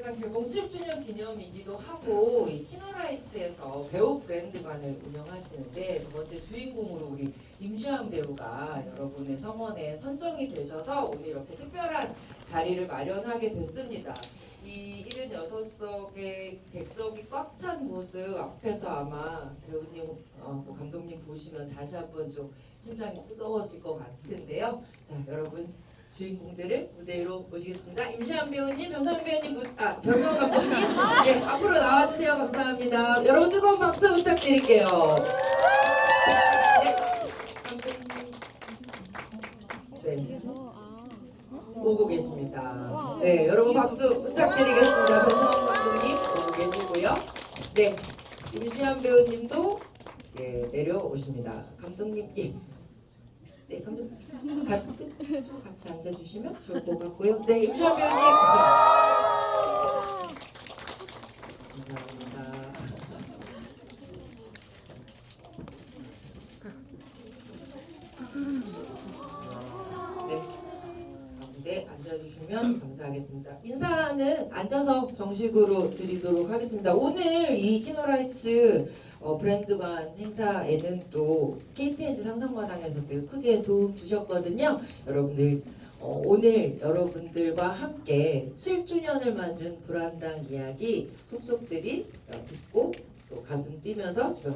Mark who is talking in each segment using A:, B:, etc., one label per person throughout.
A: 브랜드관 개봉 7주년 기념이기도 하고 이 키노라이츠에서 배우 브랜드관을 운영하시는데 두 번째 주인공으로 우리 임시완 배우가 여러분의 성원에 선정이 되셔서 오늘 이렇게 특별한 자리를 마련하게 됐습니다. 이 76석의 객석이 꽉 찬 모습 앞에서 아마 배우님, 감독님 보시면 다시 한번 좀 심장이 뜨거워질 것 같은데요. 자, 여러분 주인공들을 무대 위로 모시겠습니다. 임시완 배우님, 변성현 배우님, 변성현 감독님, 예, 앞으로 나와주세요. 감사합니다. 여러분 뜨거운 박수 부탁드릴게요. 네, 감독님. 네. 오고 계십니다. 네, 여러분 박수 부탁드리겠습니다. 변성현 감독님 오고 계시고요. 네, 임시완 배우님도 예, 내려오십니다. 감독님, 예. 네, 감독님 같이 앉아주시면 좋을 것 같고요. 네, 임시완 배우님. 감사합니다. 네, 앉아주시면 감사하겠습니다. 인사는 앉아서 정식으로 드리도록 하겠습니다. 오늘 이 키노라이츠 브랜드관 행사에는 또 KTNG 상상마당에서도 크게 도움 주셨거든요. 여러분들 오늘 여러분들과 함께 7주년을 맞은 불안당 이야기 속속들이 듣고 또 가슴 뛰면서 집에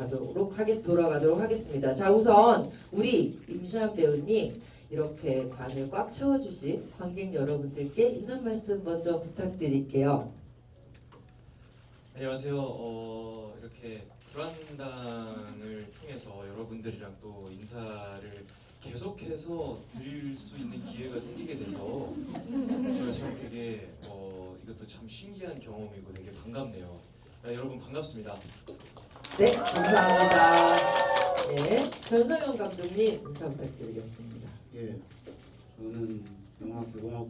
A: 돌아가도록 하겠습니다. 자, 우선 우리 임시완 배우님 이렇게 관을 꽉 채워주신 관객 여러분들께 인사 말씀 먼저 부탁드릴게요.
B: 안녕하세요. 이렇게 불안당을 통해서 여러분들이랑 또 인사를 계속해서 드릴 수 있는 기회가 생기게 돼서 제가 지금 되게 이것도 참 신기한 경험이고 되게 반갑네요. 여러분 반갑습니다.
A: 네, 감사합니다. 네, 변성현 감독님 인사 부탁드리겠습니다.
C: 예, 저는 영화 개봉하고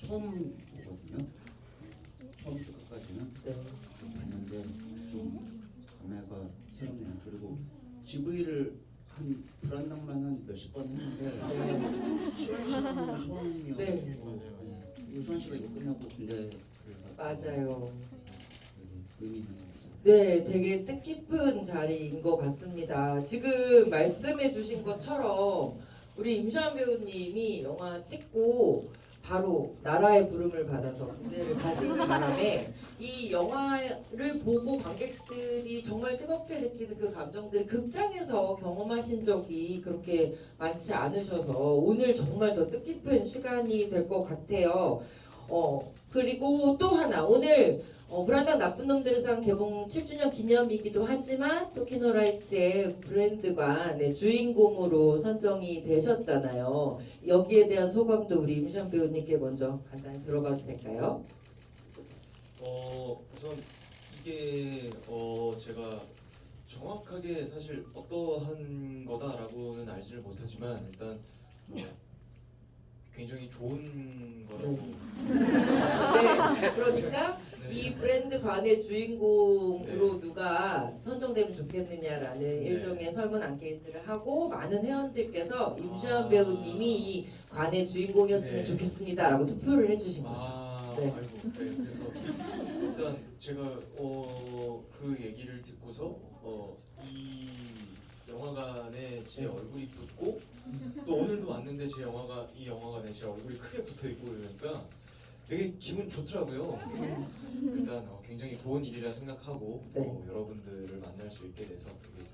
C: 처음 보거든요. 처음부터 끝까지는
A: 네.
C: 봤는데 좀 감회가 새롭네요. 그리고 GV를 한 불안당만 한 몇십 번 했는데 시원 씨가 한건 처음이어가지고 그리고 시원 씨가 이거 끝나고 군대를
A: 맞아요.
C: 의미 있는 것 같아요.
A: 네, 되게 뜻깊은 자리인 것 같습니다. 지금 말씀해주신 것처럼 우리 임시완 배우님이 영화 찍고 바로 나라의 부름을 받아서 군대를 가시는 바람에 이 영화를 보고 관객들이 정말 뜨겁게 느끼는 그 감정들을 극장에서 경험하신 적이 그렇게 많지 않으셔서 오늘 정말 더 뜻깊은 시간이 될 것 같아요. 그리고 또 하나 오늘 불안당 나쁜 놈들의 상 개봉 7주년 기념이기도 하지만 또 키노라이츠의 브랜드관의 주인공으로 선정이 되셨잖아요. 여기에 대한 소감도 우리 임시완 배우님께 먼저 간단히 들어봐도 될까요?
B: 우선 이게 제가 정확하게 사실 어떠한 거다라고는 알지를 못하지만 일단 굉장히 좋은 거라고.
A: 네, 그러니까
B: 네.
A: 이 브랜드관의 주인공으로
B: 네.
A: 누가 선정되면 좋겠느냐라는
B: 네.
A: 일종의 설문 앙케이트를 하고 많은 회원들께서 임시완
B: 아.
A: 배우님이 이 관의 주인공이었으면
B: 네.
A: 좋겠습니다라고 투표를 해주신 거죠. 네.
B: 아이고, 네. 그래서 일단 제가 그 얘기를 듣고서 이 영화관에 제 얼굴이 붙고 또 오늘도 왔는데 이 영화관에 제 얼굴이 크게 붙어 있고 이러니까 되게 기분 좋더라고요. 그래서 일단 굉장히 좋은 일이라 생각하고
A: 네.
B: 여러분들을 만날 수 있게 돼서 되게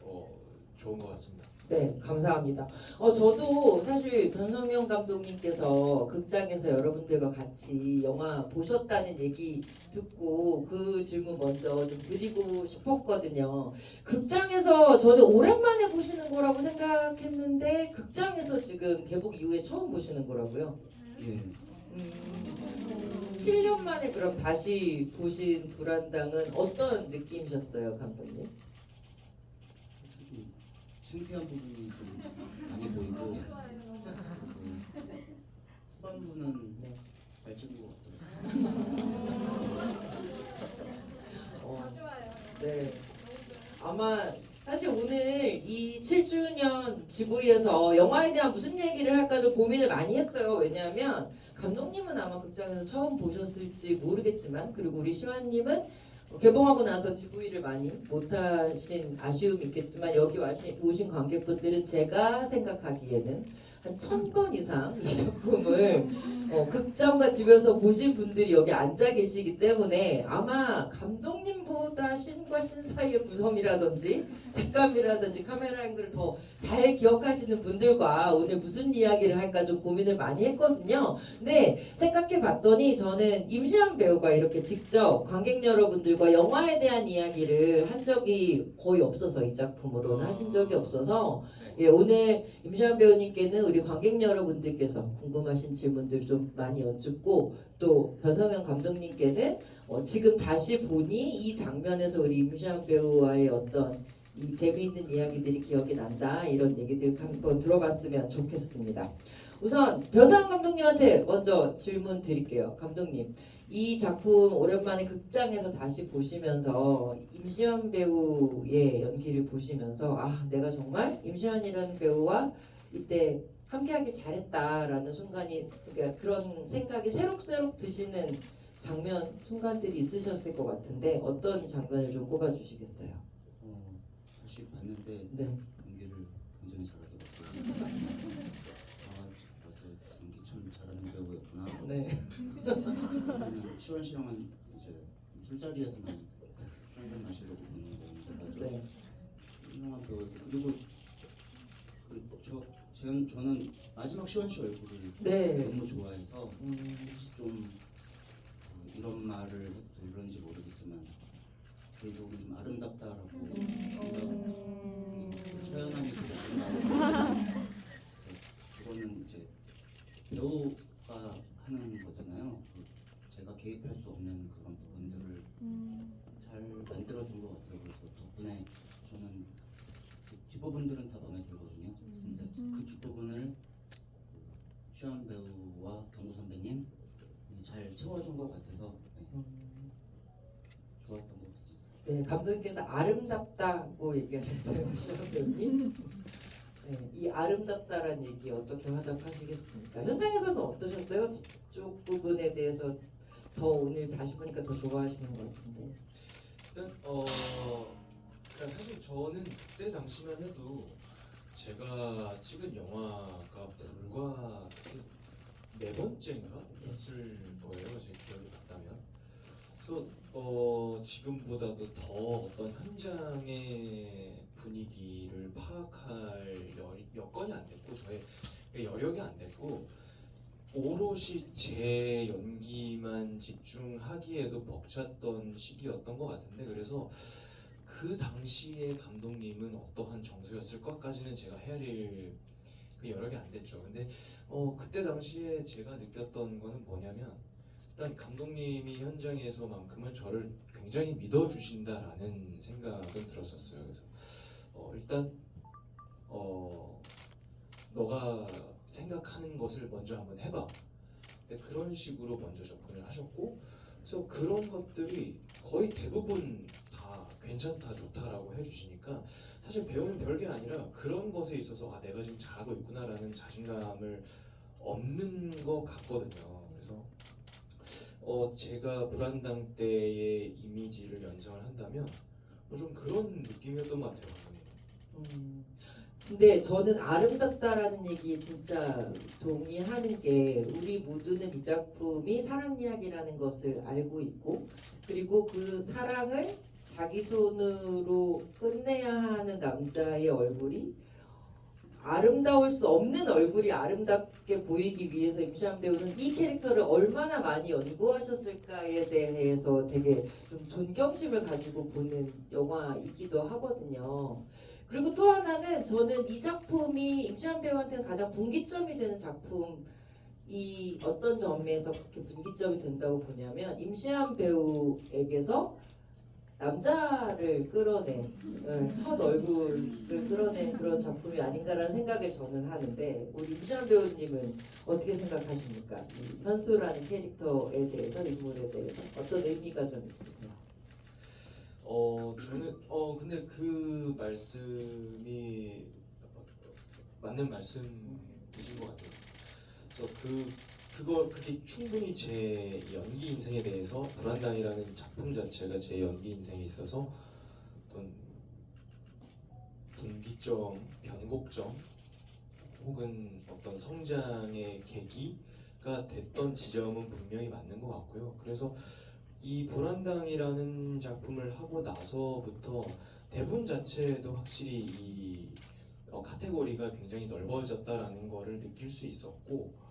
B: 좋은 것 같습니다.
A: 네, 감사합니다. 저도 사실 변성현 감독님께서 극장에서 여러분들과 같이 영화 보셨다는 얘기 듣고 그 질문 먼저 좀 드리고 싶었거든요. 극장에서 저는 오랜만에 보시는 거라고 생각했는데 극장에서 지금 개봉 이후에 처음 보시는 거라고요.
C: 예,
A: 7년 만에 그럼 다시 보신 불안당은 어떤 느낌이셨어요, 감독님?
C: 좀 창피한 부분이 좀 많이 보이고 후반부는
A: 네.
C: 잘 찍은 것 같더라고요.
A: 네. 아마 사실 오늘 이 7주년 GV에서 영화에 대한 무슨 얘기를 할까 좀 고민을 많이 했어요. 왜냐하면 감독님은 아마 극장에서 처음 보셨을지 모르겠지만 그리고 우리 시환님은 개봉하고 나서 GV를 많이 못하신 아쉬움이 있겠지만 여기 오신 관객분들은 제가 생각하기에는 한 1000번 이상 이 작품을 극장과 집에서 보신 분들이 여기 앉아 계시기 때문에 아마 감독님보다 신과 신 사이의 구성이라든지 색감이라든지 카메라 앵글을 더 잘 기억하시는 분들과 오늘 무슨 이야기를 할까 좀 고민을 많이 했거든요. 근데 생각해 봤더니 저는 임시완 배우가 이렇게 직접 관객 여러분들과 영화에 대한 이야기를 한 적이 거의 없어서 이 작품으로는 하신 적이 없어서 예, 오늘 임시완 배우님께는 우리 관객 여러분들께서 궁금하신 질문들 좀 많이 여쭙고 또 변성현 감독님께는 지금 다시 보니 이 장면에서 우리 임시완 배우와의 어떤 이 재미있는 이야기들이 기억이 난다 이런 얘기들 한번 들어봤으면 좋겠습니다. 우선 변성현 감독님한테 먼저 질문 드릴게요. 감독님, 이 작품 오랜만에 극장에서 다시 보시면서 임시완 배우의 연기를 보시면서 아 내가 정말 임시완이라는 배우와 이때 함께하길 잘했다라는 순간이 그러니까 그런 생각이 새록새록 드시는 장면 순간들이 있으셨을 것 같은데 어떤 장면을 좀 꼽아주시겠어요?
C: 다시 봤는데
A: 네.
C: 연기를 굉장히 잘하더라고요. 아 맞아 연기 참 잘하는 배우였구나.
A: 네.
C: 저는 시원 씨랑은 이제 술자리에서만 술 한잔 마시려고 보는 거였는데 맞아.
A: 네.
C: 훌륭한 배우 그리고 저는 마지막 시원 씨 얼굴을
A: 네.
C: 너무 좋아해서 혹시 좀 이런 말을 해도 그런지 모르겠지만 개인적으로 좀 아름답다라고 처연함이 되게 아름다워. 그거는 이제 배우가 하는 거잖아요. 제가 개입할 수 없는 그런 부분들을 잘 만들어준 것 같아요. 그래서 덕분에 저는 그 뒷부분들은 다 마음에 들거든요. 근데 그 뒷부분을 시원 배우와 경구 선배님 잘 채워준 것 같아서 좋았던 것 같습니다.
A: 네, 감독님께서 아름답다고 얘기하셨어요, 시원 배우님. 네, 이 아름답다라는 얘기 어떻게 화답하시겠습니까? 현장에서는 어떠셨어요? 뒤쪽 부분에 대해서 더 오늘 다시 보니까 더 좋아하시는 것 같은데.
B: 일단 그러니까 사실 저는 그때 당시만 해도 제가 찍은 영화가 불과 네 번째인가 였을 거예요. 제 기억이 맞다면. 그래서 지금보다도 더 어떤 현장의 분위기를 파악할 여건이 안 됐고 저의 여력이 안 됐고 오롯이 제 연기만 집중하기에도 벅찼던 시기였던 것 같은데 그래서 그 당시에 감독님은 어떠한 정서였을 것까지는 제가 헤아릴 그 여력이 안 됐죠. 근데 그때 당시에 제가 느꼈던 거는 뭐냐면 일단 감독님이 현장에서만큼은 저를 굉장히 믿어주신다라는 생각은 들었었어요. 그래서 일단 너가 생각하는 것을 먼저 한번 해봐. 근데 그런 식으로 먼저 접근을 하셨고 그래서 그런 것들이 거의 대부분 다 괜찮다 좋다라고 해주시니까 사실 배우는 별게 아니라 그런 것에 있어서 아 내가 지금 잘하고 있구나라는 자신감을 얻는 것 같거든요. 그래서 제가 불안당 때의 이미지를 연상을 한다면 좀 그런 느낌이었던 것 같아요.
A: 근데 저는 아름답다라는 얘기에 진짜 동의하는 게 우리 모두는 이 작품이 사랑 이야기라는 것을 알고 있고 그리고 그 사랑을 자기 손으로 끝내야 하는 남자의 얼굴이 아름다울 수 없는 얼굴이 아름답게 보이기 위해서 임시완 배우는 이 캐릭터를 얼마나 많이 연구하셨을까에 대해서 되게 좀 존경심을 가지고 보는 영화이기도 하거든요. 그리고 또 하나는 저는 이 작품이 임시완 배우한테는 가장 분기점이 되는 작품이 어떤 점에서 그렇게 분기점이 된다고 보냐면 임시완 배우에게서 남자를 끌어낸 첫 얼굴을 끌어낸 그런 작품이 아닌가라는 생각을 저는 하는데 우리 임시완 배우님은 어떻게 생각하십니까? 이 현수라는 캐릭터에 대해서 인물에 대해서 어떤 의미가 좀 있으세요?
B: 저는 근데 그 말씀이 맞는 말씀이신 것 같아요. 그래서 그 그게 충분히 제 연기 인생에 대해서 불안당이라는 작품 자체가 제 연기 인생에 있어서 어떤 분기점, 변곡점 혹은 어떤 성장의 계기가 됐던 지점은 분명히 맞는 것 같고요. 그래서 이 불안당이라는 작품을 하고 나서부터 대본 자체도 확실히 이 카테고리가 굉장히 넓어졌다라는 거를 느낄 수 있었고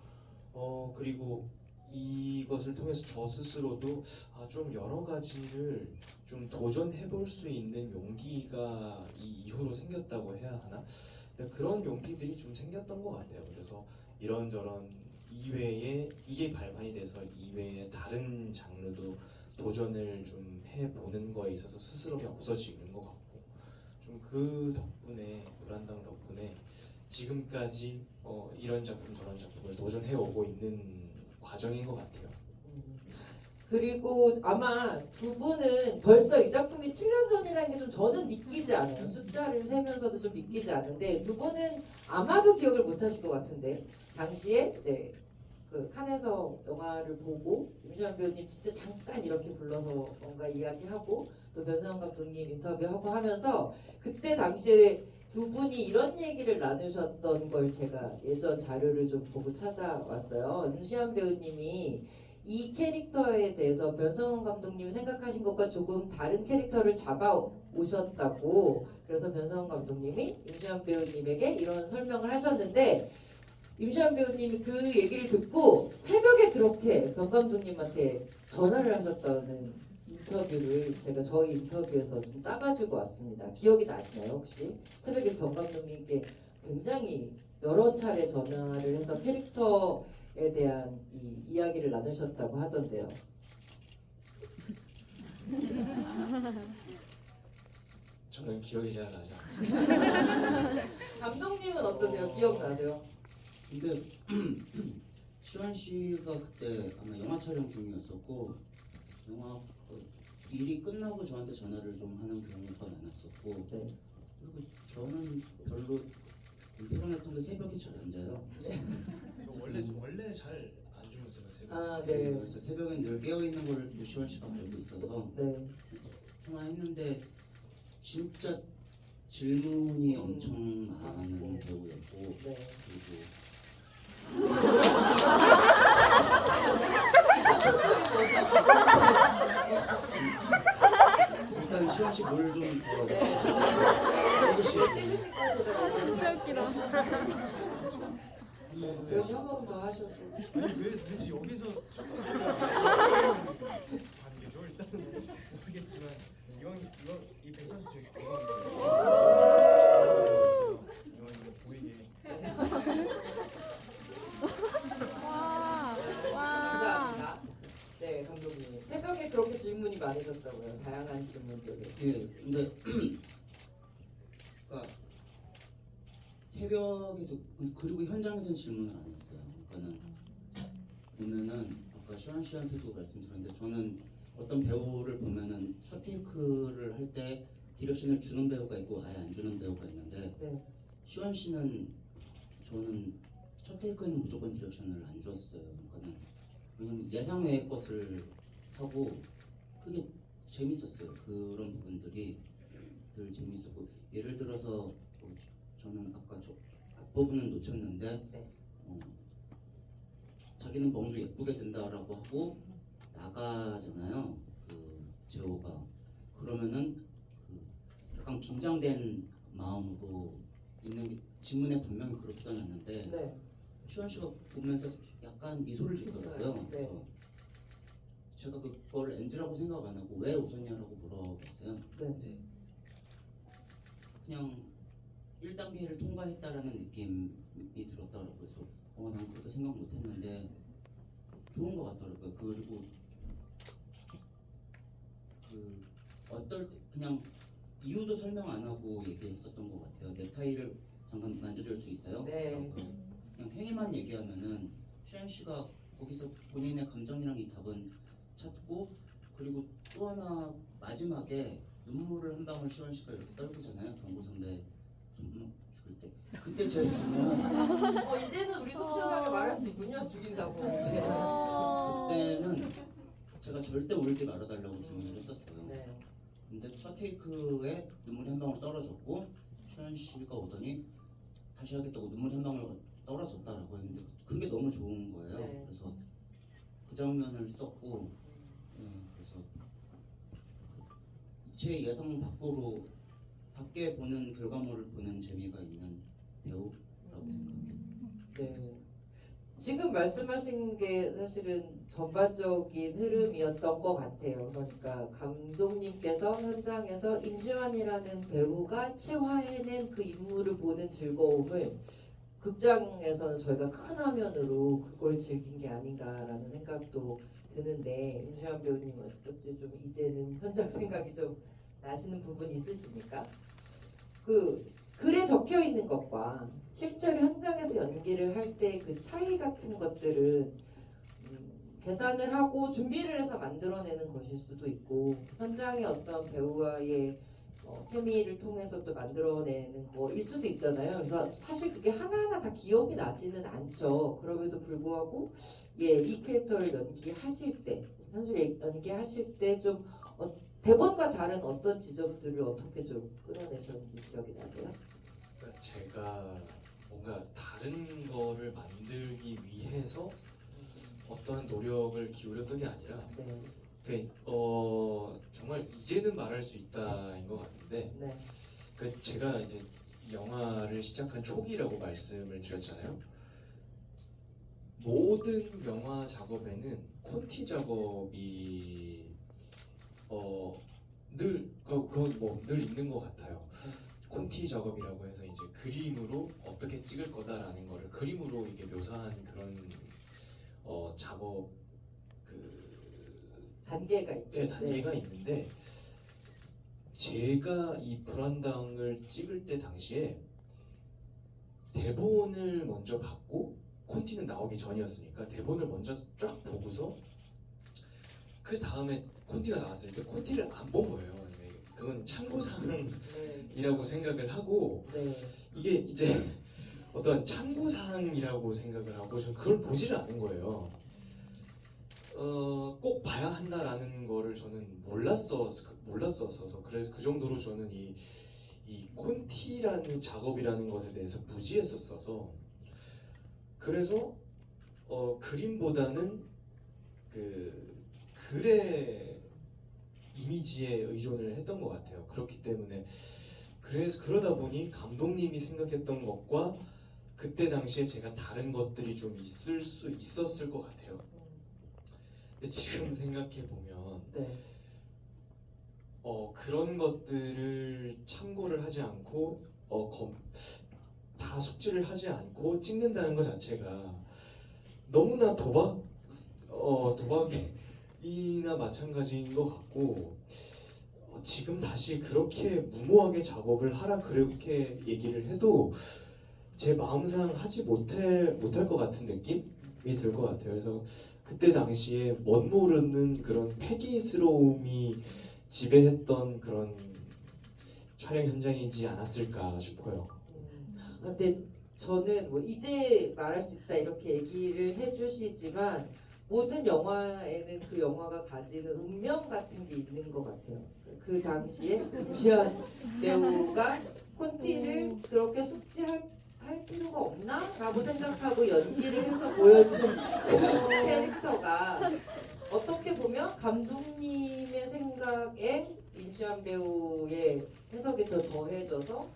B: 그리고 이것을 통해서 저 스스로도 좀 여러 가지를 좀 도전해 볼 수 있는 용기가 이 이후로 생겼다고 해야 하나? 근데 그런 용기들이 좀 생겼던 것 같아요. 그래서 이런저런 이외에 이게 발판이 돼서 이외에 다른 장르도 도전을 좀 해보는 거에 있어서 스스럼이 없어지는 것 같고 좀 그 덕분에 불안당 덕분에 지금까지 이런 작품 저런 작품을 도전해 오고 있는 과정인 것 같아요.
A: 그리고 아마 두 분은 벌써 이 작품이 7년 전이라는 게 좀 저는 믿기지 않아요. 숫자를 세면서도 좀 믿기지 않은데 두 분은 아마도 기억을 못 하실 것 같은데 당시에 이제 그 칸에서 영화를 보고 임시완 배우님 진짜 잠깐 이렇게 불러서 뭔가 이야기하고 또 변상현 감독님 인터뷰하고 하면서 그때 당시에 두 분이 이런 얘기를 나누셨던 걸 제가 예전 자료를 좀 보고 찾아왔어요. 임시완 배우님이 이 캐릭터에 대해서 변성원 감독님이 생각하신 것과 조금 다른 캐릭터를 잡아 오셨다고 그래서 변성원 감독님이 임시완 배우님에게 이런 설명을 하셨는데 임시완 배우님이 그 얘기를 듣고 새벽에 그렇게 변 감독님한테 전화를 하셨다는 인터뷰를 제가 저희 인터뷰에서 좀 따가지고 왔습니다. 기억이 나시나요 혹시? 새벽에 변 감독님께 굉장히 여러 차례 전화를 해서 캐릭터에 대한 이 이야기를 나누셨다고 하던데요.
B: 저는 기억이 잘 나지 않습니다.
A: 감독님은 어떠세요? 기억나세요?
C: 근데 시원 씨가 그때 아마 영화 촬영 중이었었고 영화 일이 끝나고 저한테 전화를 좀 하는 경우가 많았었고
A: 네.
C: 그리고 저는 별로 피곤했던 게 새벽에 잘 안 자요.
B: 원래 잘 안 주무세요 새벽에.
A: 아 네.
C: 그래서 새벽엔 늘 깨어 있는 걸 또 시원 씨가 알고 있어서
A: 네.
C: 통화했는데 진짜 질문이 엄청 많은 배우였고
A: 네.
C: 그리고 일단 시원 씨 뭘 좀
A: 네.
C: 찍으시고
A: 찍으실 것보다
D: 진짜 웃기다.
A: 배우님 한 번 더 하셔도.
B: 아니 왜 도대체 여기서 관계죠? 일단은 모르겠지만 이 백선수 되게 좋아하는 이거 보이게
D: 와.
A: 감사합니다. 네, 감독님. 새벽에 그렇게 질문이 많으셨다고요. 다양한 질문들을.
C: 예, 근데 그러니까 새벽에도 그리고 현장에서는 질문을 안 했어요. 그러니까는 보면은 아까 시원 씨한테도 말씀드렸는데 저는 어떤 배우를 보면은 첫 테이크를 할 때 디렉션을 주는 배우가 있고 아예 안 주는 배우가 있는데
A: 네.
C: 시원 씨는 저는 첫 테이크에는 무조건 디렉션을 안 줬어요. 그러니까는 왜냐면 예상 외의 것을 하고 그게 재밌었어요. 그런 부분들이 늘 재밌었고 예를 들어서 저는 아까 저 앞부분은 놓쳤는데
A: 네.
C: 자기는 멍도 예쁘게 든다라고 하고 나가잖아요. 그 재호가 그러면은 그 약간 긴장된 마음으로 있는 게 지문에 분명히 그렇게 써놨는데
A: 네.
C: 시원 씨가 보면서 약간 미소를 짓더라고요.
A: 네.
C: 그래서 제가 그걸 NG라고 생각 안 하고 왜 웃었냐라고 물어봤어요.
A: 네.
C: 그냥 1단계를 통과했다라는 느낌이 들었더라고요. 그래서 난 그렇게 생각 못했는데 좋은 것 같더라고요. 그리고 그 어떨 때 그냥 이유도 설명 안 하고 얘기했었던 것 같아요. 넥타이를 잠깐 만져줄 수 있어요?
A: 네.
C: 라고. 그냥 행위만 얘기하면은 슈현 씨가 거기서 본인의 감정이랑 이 답은 찾고 그리고 또 하나 마지막에 눈물을 한 방울 시원 씨가 이렇게 떨구잖아요. 경고 선배 정말 죽을 때 그때 제 주문
A: 이제는 우리 속 시원하게 말할 수 있군요. 죽인다고. 네.
C: 그때는 제가 절대 울지 말아달라고 주문을 했었어요.
A: 네.
C: 근데 첫 테이크에 눈물이 한 방울 떨어졌고 시현 씨가 오더니 다시 하겠다고 눈물이 한 방울 떨어졌다라고 했는데 그게 너무 좋은 거예요.
A: 네.
C: 그래서 그 장면을 썼고 그래서 제 예상 밖으로 밖에 보는 결과물을 보는 재미가 있는 배우라고 생각해요.
A: 네. 지금 말씀하신 게 사실은 전반적인 흐름이었던 것 같아요. 그러니까 감독님께서 현장에서 임시완이라는 배우가 체화해낸 그 인물을 보는 즐거움을 극장에서는 저희가 큰 화면으로 그걸 즐긴 게 아닌가라는 생각도 드는데 임시완 배우님 어찌 좀 이제는 현장 생각이 좀 나시는 부분이 있으십니까? 그 글에 적혀 있는 것과 실제로 현장에서 연기를 할 때 그 차이 같은 것들은 계산을 하고 준비를 해서 만들어내는 것일 수도 있고 현장의 어떤 배우와의 케미를 통해서 또 만들어내는 거일 수도 있잖아요. 그래서 사실 그게 하나하나 다 기억이 나지는 않죠. 그럼에도 불구하고 이 캐릭터를 연기하실 때 현실 연기하실 때 좀 대본과 다른 어떤 지점들을 어떻게 좀 끌어내셨는지 기억이 나세요?
B: 그러니까 제가 뭔가 다른 거를 만들기 위해서 어떠한 노력을 기울였던 게 아니라
A: 네,
B: 정말 이제는 말할 수 있다인 것 같은데
A: 네,
B: 그 제가 이제 영화를 시작한 초기라고 말씀을 드렸잖아요. 모든 영화 작업에는 콘티 작업이 늘 있는 것 같아요. 콘티 작업이라고 해서 이제 그림으로 어떻게 찍을 거다라는 거를 그림으로 이게 묘사한 그런 작업
A: 단계가 있죠.
B: 네, 단계가 있는데 제가 이 불안당을 찍을 때 당시에 대본을 먼저 받고 콘티는 나오기 전이었으니까 대본을 먼저 쫙 보고서 그 다음에 콘티가 나왔을 때 콘티를 안 본 거예요. 그건 참고사항이라고
A: 네,
B: 생각을 하고
A: 네,
B: 이게 이제 어떤 참고사항이라고 생각을 하고 전 그걸 보지를 않은 거예요. 꼭 봐야 한다라는 거를 저는 몰랐었어서 그래서 그 정도로 저는 이 콘티라는 작업이라는 것에 대해서 무지했었어서 그래서 그림보다는 그 글의 이미지에 의존을 했던 것 같아요. 그렇기 때문에 그래서 그러다 보니 감독님이 생각했던 것과 그때 당시에 제가 다른 것들이 좀 있을 수 있었을 것 같아요. 근데 지금 생각해 보면
A: 네,
B: 그런 것들을 참고를 하지 않고 다 숙지를 하지 않고 찍는다는 것 자체가 너무나 도박이나 마찬가지인 것 같고 지금 다시 그렇게 무모하게 작업을 하라 그렇게 얘기를 해도 제 마음상 하지 못할 것 같은 느낌이 들 것 같아요. 그래서 그때 당시에 멋모르는 그런 패기스러움이 지배했던 그런 촬영 현장이지 않았을까 싶어요.
A: 근데 저는 뭐 이제 말할 수 있다 이렇게 얘기를 해주시지만 모든 영화에는 그 영화가 가지는 운명 같은 게 있는 것 같아요. 그 당시에 임시완 배우가 콘티를 그렇게 숙지할 필요가 없나? 라고 생각하고 연기를 해서 보여준 캐릭터가 어떻게 보면 감독님의 생각에 임시완 배우의 해석이 더 더해져서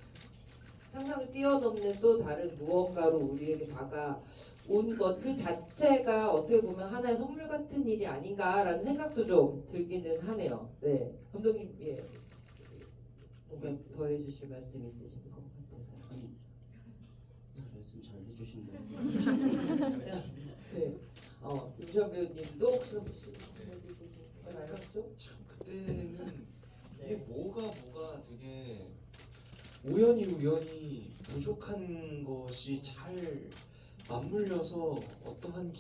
A: 상상을 뛰어넘는 또 다른 무언가로 우리에게 다가온 것 그 자체가 어떻게 보면 하나의 선물 같은 일이 아닌가라는 생각도 좀 들기는 하네요. 네, 감독님 뭔가 더해주실 말씀 있으신 것 같아서요.
C: 아니 말씀 잘 해주신 분.
A: 네, 임시완 배우님도 혹시 있으신 건 아니시죠?
B: 참 그때는 이게 뭐가 되게 우연히 부족한 것이 잘 맞물려서 어떠한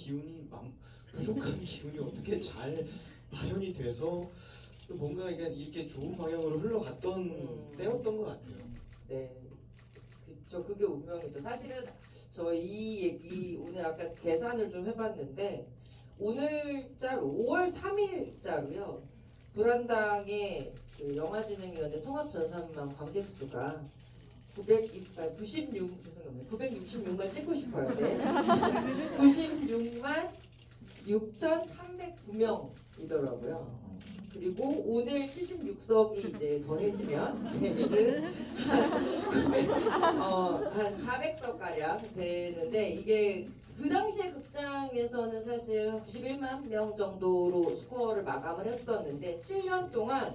B: 부족한 기운이 어떻게 잘 발현이 돼서 뭔가 이렇게 좋은 방향으로 흘러갔던 때였던 것 같아요.
A: 네. 저 그게 운명이죠. 사실은 저 이 얘기 오늘 아까 계산을 좀 해봤는데 오늘자로 5월 3일자로요. 불안당의 그 영화진흥위원회 통합전산망 관객 수가 966만 찍고 싶어요. 네. 96만 6,309명이더라고요. 그리고 오늘 76석이 이제 더해지면 내일은 한 400석 가량 되는데 이게 그 당시에 극장에서는 사실 91만 명 정도로 스코어를 마감을 했었는데 7년 동안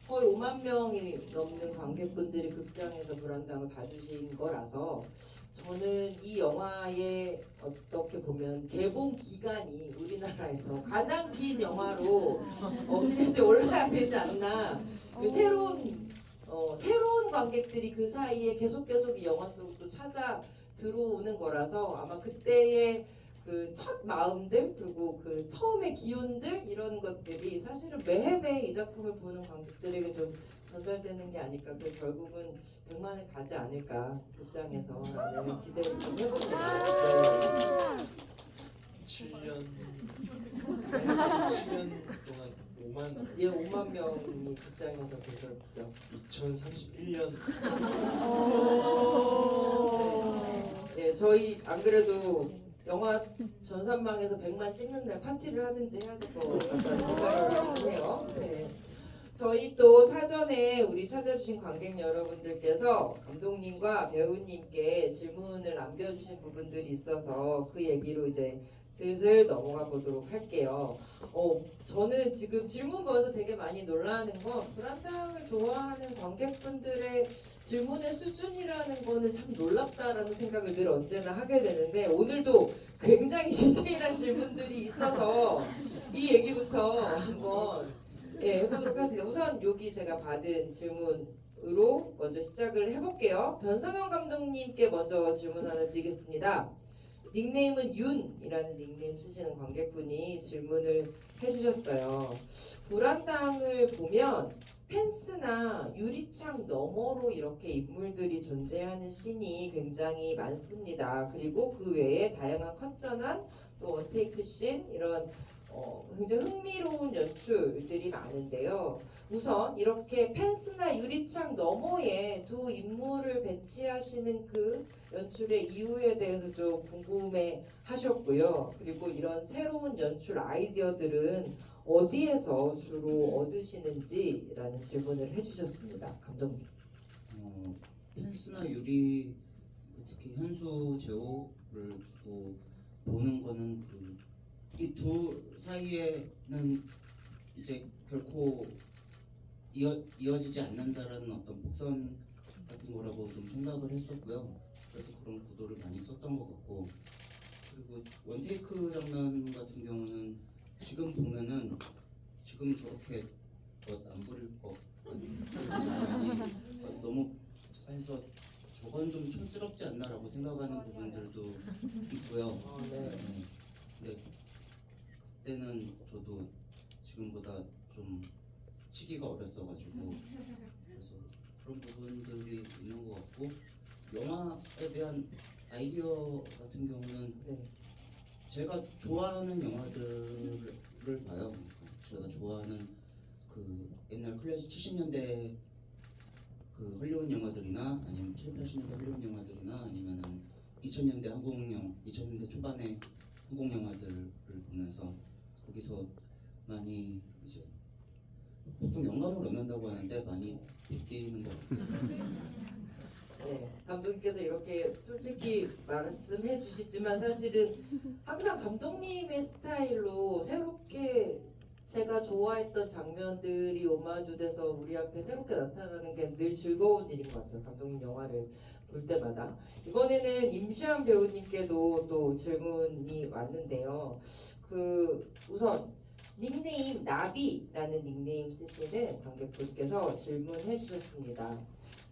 A: 거의 5만 명이 넘는 관객분들이 극장에서 불안당을 봐주신 거라서 저는 이 영화의 어떻게 보면 개봉 기간이 우리나라에서 가장 긴 영화로 기네스에 올라야 되지 않나. 그 새로운 관객들이 그 사이에 계속 이 영화 속으로 또 찾아 들어오는 거라서 아마 그때의 그 첫 마음들 그리고 그 처음의 기운들 이런 것들이 사실은 매해매해 이 작품을 보는 관객들에게 좀 전달되는 게 아닐까. 그 결국은 100만을 가지 않을까 극장에서라는 기대를 좀 해봅니다. 네.
B: 7년 동안 5만 남
A: 예, 5만 명이 극장에서 보셨죠.
B: 2031년
A: 예, 저희 안 그래도 영화 전산망에서 100만 찍는 날 파티를 하든지 해야 될 것 같다는 생각이 들긴 해요. 네. 저희 또 사전에 우리 찾아주신 관객 여러분들께서 감독님과 배우님께 질문을 남겨주신 부분들이 있어서 그 얘기로 이제 슬슬 넘어가 보도록 할게요. 저는 지금 질문 보면서 되게 많이 놀라는 건 불안당을 좋아하는 관객분들의 질문의 수준이라는 거는 참 놀랍다라는 생각을 늘 언제나 하게 되는데 오늘도 굉장히 디테일한 질문들이 있어서 이 얘기부터 한번 해보도록 하겠습니다. 우선 여기 제가 받은 질문으로 먼저 시작을 해볼게요. 변성현 감독님께 먼저 질문 하나 드리겠습니다. 닉네임은 윤이라는 닉네임 쓰시는 관객분이 질문을 해주셨어요. 불안당을 보면 펜스나 유리창 너머로 이렇게 인물들이 존재하는 씬이 굉장히 많습니다. 그리고 그 외에 다양한 컷전한 또 원테이크 씬 이런 굉장히 흥미로운 연출들이 많은데요. 우선 이렇게 펜스나 유리창 너머에 두 인물을 배치하시는 그 연출의 이유에 대해서 좀 궁금해 하셨고요. 그리고 이런 새로운 연출 아이디어들은 어디에서 주로 얻으시는지라는 질문을 해주셨습니다. 감독님.
C: 펜스나 유리 특히 현수 제호를 두고 보는 거는 이 두 사이에는 이제 결코 이어지지 않는다라는 어떤 복선 같은 거라고 좀 생각을 했었고요. 그래서 그런 구도를 많이 썼던 것 같고 그리고 원테이크 장면 같은 경우는 지금 보면은 지금 저렇게 안 부릴 것 같은 장면이 너무 해서 저건 좀 촌스럽지 않나라고 생각하는 부분들도 있고요.
A: 네.
C: 근데 그때는 저도 지금보다 좀 치기가 어렸어가지고 그래서 그런 부분들이 있는 것 같고 영화에 대한 아이디어 같은 경우는
A: 네.
C: 제가 좋아하는 영화들을 봐요. 제가 좋아하는 그 옛날 클래식 70년대 그 헐리우드 영화들이나 아니면 70, 80년대 헐리우드 영화들이나 아니면은 2000년대 초반의 한국 영화들을 보면서 거기서 많이 이제 보통 영감을 얻는다고 하는데 많이 베끼는 것 같아요.
A: 네, 감독님께서 이렇게 솔직히 말씀해 주시지만 사실은 항상 감독님의 스타일로 새롭게 제가 좋아했던 장면들이 오마주돼서 우리 앞에 새롭게 나타나는 게 늘 즐거운 일인 것 같아요. 감독님 영화를 볼 때마다. 이번에는 임시완 배우님께도 또 질문이 왔는데요. 우선 닉네임 나비라는 닉네임 쓰시는 관객분께서 질문해 주셨습니다.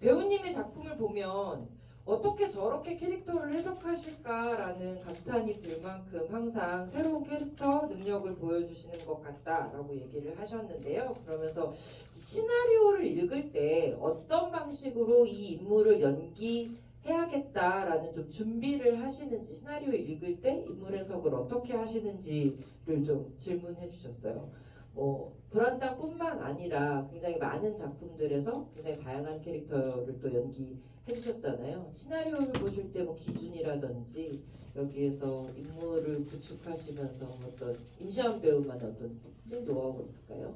A: 배우님의 작품을 보면 어떻게 저렇게 캐릭터를 해석하실까라는 감탄이 들 만큼 항상 새로운 캐릭터 능력을 보여주시는 것 같다라고 얘기를 하셨는데요. 그러면서 시나리오를 읽을 때 어떤 방식으로 이 인물을 연기해 해야겠다라는 좀 준비를 하시는지, 시나리오 읽을 때 인물 해석을 어떻게 하시는지를 좀 질문해 주셨어요. 뭐 불안당뿐만 아니라 굉장히 많은 작품들에서 굉장히 다양한 캐릭터를 또 연기해 주셨잖아요. 시나리오를 보실 때 뭐 기준이라든지 여기에서 인물을 구축하시면서 어떤 임시완 배우만의 어떤 특징 노하우가 있을까요?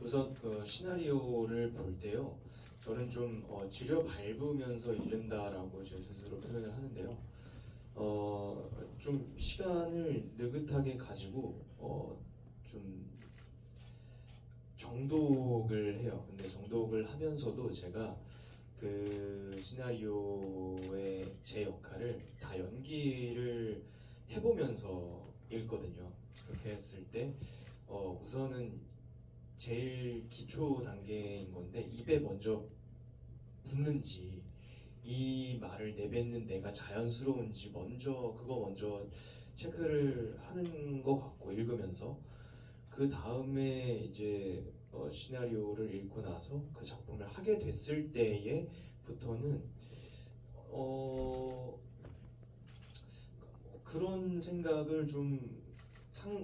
B: 우선 그 시나리오를 볼 때요. 저는 좀 지려 밟으면서 읽는다라고 제 스스로 표현을 하는데요. 좀 시간을 느긋하게 가지고 좀 정독을 해요. 근데 정독을 하면서도 제가 그 시나리오의 제 역할을 다 연기를 해보면서 읽거든요. 그렇게 했을 때 우선은 제일 기초 단계인 건데 입에 먼저 붙는지 이 말을 내뱉는 내가 자연스러운지 그거 먼저 체크를 하는 것 같고 읽으면서 그 다음에 이제 시나리오를 읽고 나서 그 작품을 하게 됐을 때에부터는 그런 생각을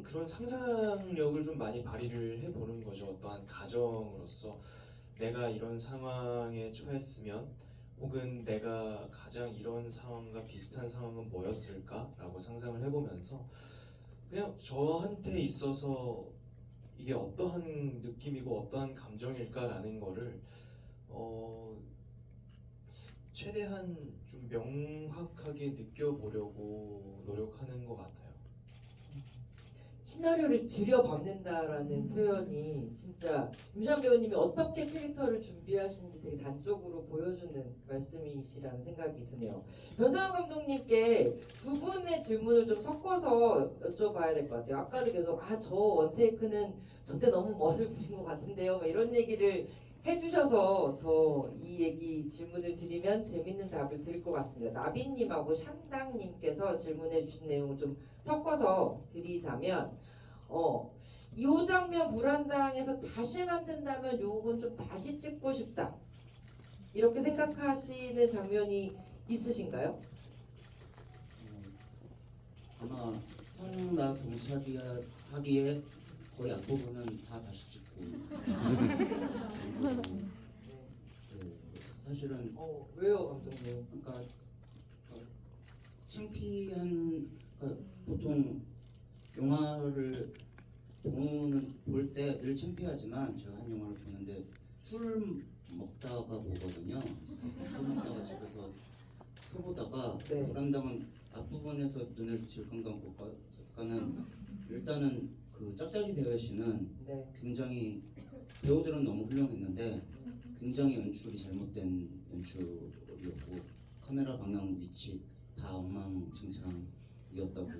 B: 그런 상상력을 좀 많이 발휘를 해보는 거죠. 어떠한 가정으로서 내가 이런 상황에 처했으면 혹은 내가 가장 이런 상황과 비슷한 상황은 뭐였을까라고 상상을 해보면서 그냥 저한테 있어서 이게 어떠한 느낌이고 어떠한 감정일까라는 거를 최대한 좀 명확하게 느껴보려고 노력하는 것 같아요.
A: 시나리오를 들여밟는다라는 표현이 진짜 임시완 배우님이 어떻게 캐릭터를 준비하시는지 되게 단적으로 보여주는 말씀이시라는 생각이 드네요. 변상현 감독님께 두 분의 질문을 좀 섞어서 여쭤봐야 될 것 같아요. 아까도 계속 저 원테이크는 저때 너무 멋을 부린 것 같은데요. 뭐 이런 얘기를 해주셔서 더 이 얘기 질문을 드리면 재밌는 답을 드릴 것 같습니다. 나비님하고 샹당님께서 질문해 주신 내용을 좀 섞어서 드리자면 이 장면 불안당에서 다시 만든다면 요건 좀 다시 찍고 싶다 이렇게 생각하시는 장면이 있으신가요?
C: 아마 형나 경찰이 하기에 거의 앞부분은 다 다시 찍고 네, 사실은
A: 왜요 감독님?
C: 그러니까 창피한 보통 영화를 볼 때 늘 창피하지만 제가 한 영화를 보는데 술 먹다가 보거든요. 술 먹다가 집에서 펴보다가
A: 네.
C: 불안당은 앞부분에서 눈을 질끈 감고 가는 일단은 그 짝짝이 대회 씨는
A: 네.
C: 굉장히 배우들은 너무 훌륭했는데 굉장히 연출이 잘못된 연출이었고 카메라 방향 위치 다 엉망진창이었다고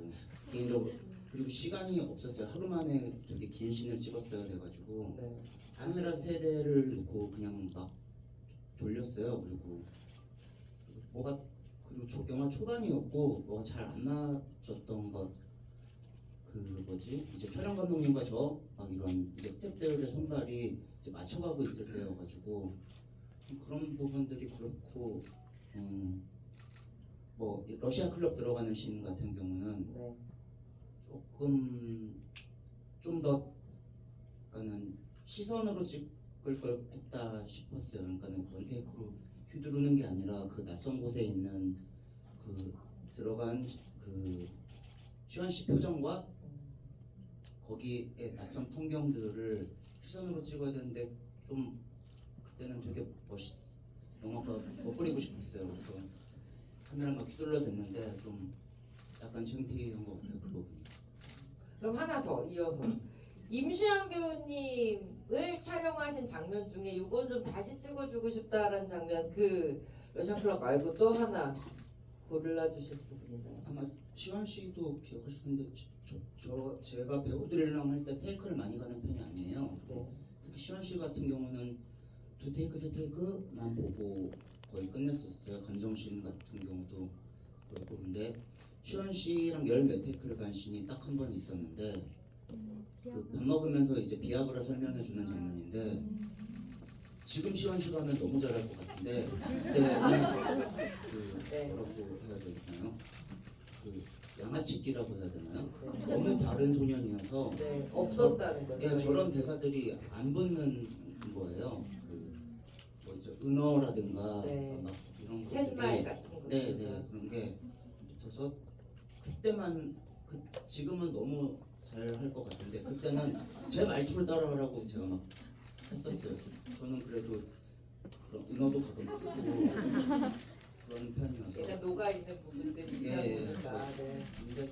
C: 개인적으로 그리고 시간이 없었어요. 하루 만에 되게 긴 씬을 찍었어야 돼가지고
A: 네.
C: 카메라 세대를 놓고 그냥 막 돌렸어요. 그리고 영화 초반이었고 뭐가 잘 안 맞았던 것 이제 촬영 감독님과 저 막 이런 이제 스태프들의 손발이 이제 맞춰가고 있을 때여가지고 그런 부분들이 그렇고 뭐 러시아 클럽 들어가는 씬 같은 경우는
A: 네.
C: 조금 좀 더 그러니까는 시선으로 찍을 걸 했다 싶었어요. 그러니까는 원테이크로 휘두르는 게 아니라 그 낯선 곳에 있는 그 들어간 그 시원 씨 표정과 거기에 낯선 풍경들을 시선으로 찍어야 되는데 좀 그때는 되게 영화가 멋부리고 싶었어요. 그래서 카메라 막 휘둘러 댔는데 좀 약간 창피한 것 같아요. 그 부분이.
A: 그럼 하나 더 이어서 임시완 배우님을 촬영하신 장면 중에 이건 좀 다시 찍어주고 싶다라는 장면 그 러시안 클럽 말고 또 하나 골라주실 부분인가요?
C: 아마 시원 씨도 기억하실 텐데 제가 배우들이랑 할 때 테이크를 많이 가는 편이 아니에요.
A: 네.
C: 특히 시원 씨 같은 경우는 2테이크 3테이크만 보고 거의 끝냈었어요. 감정씬 같은 경우도 그렇고 근데 시원 씨랑 10몇 테이크를 간 씬이 딱 한 번 있었는데 그 밥 먹으면서 이제 비아그라 설명해 주는 장면인데 지금 시원 씨가 하면 너무 잘할 것 같은데 그때는 그
A: 네.
C: 뭐라고 해야 되나요? 그 양아치끼라고 해야 되나요? 너무 바른 소년이어서
A: 네, 없었다는 거죠.
C: 예, 저런 대사들이 안 붙는 거예요. 그 뭐죠? 은어라든가
A: 네.
C: 막 이런
A: 셋말
C: 것들이
A: 같은 거.
C: 네네 그런 게 붙어서 그때만 지금은 너무 잘 할 것 같은데 그때는 제 말투를 따라하라고 제가 막 했었어요. 저는 그래도 그런 은어도 가끔 쓰고 그런 편이어서
A: 약간 녹아 있는 부분들이 있다
C: 예,
A: 보니까. 네.
C: 근데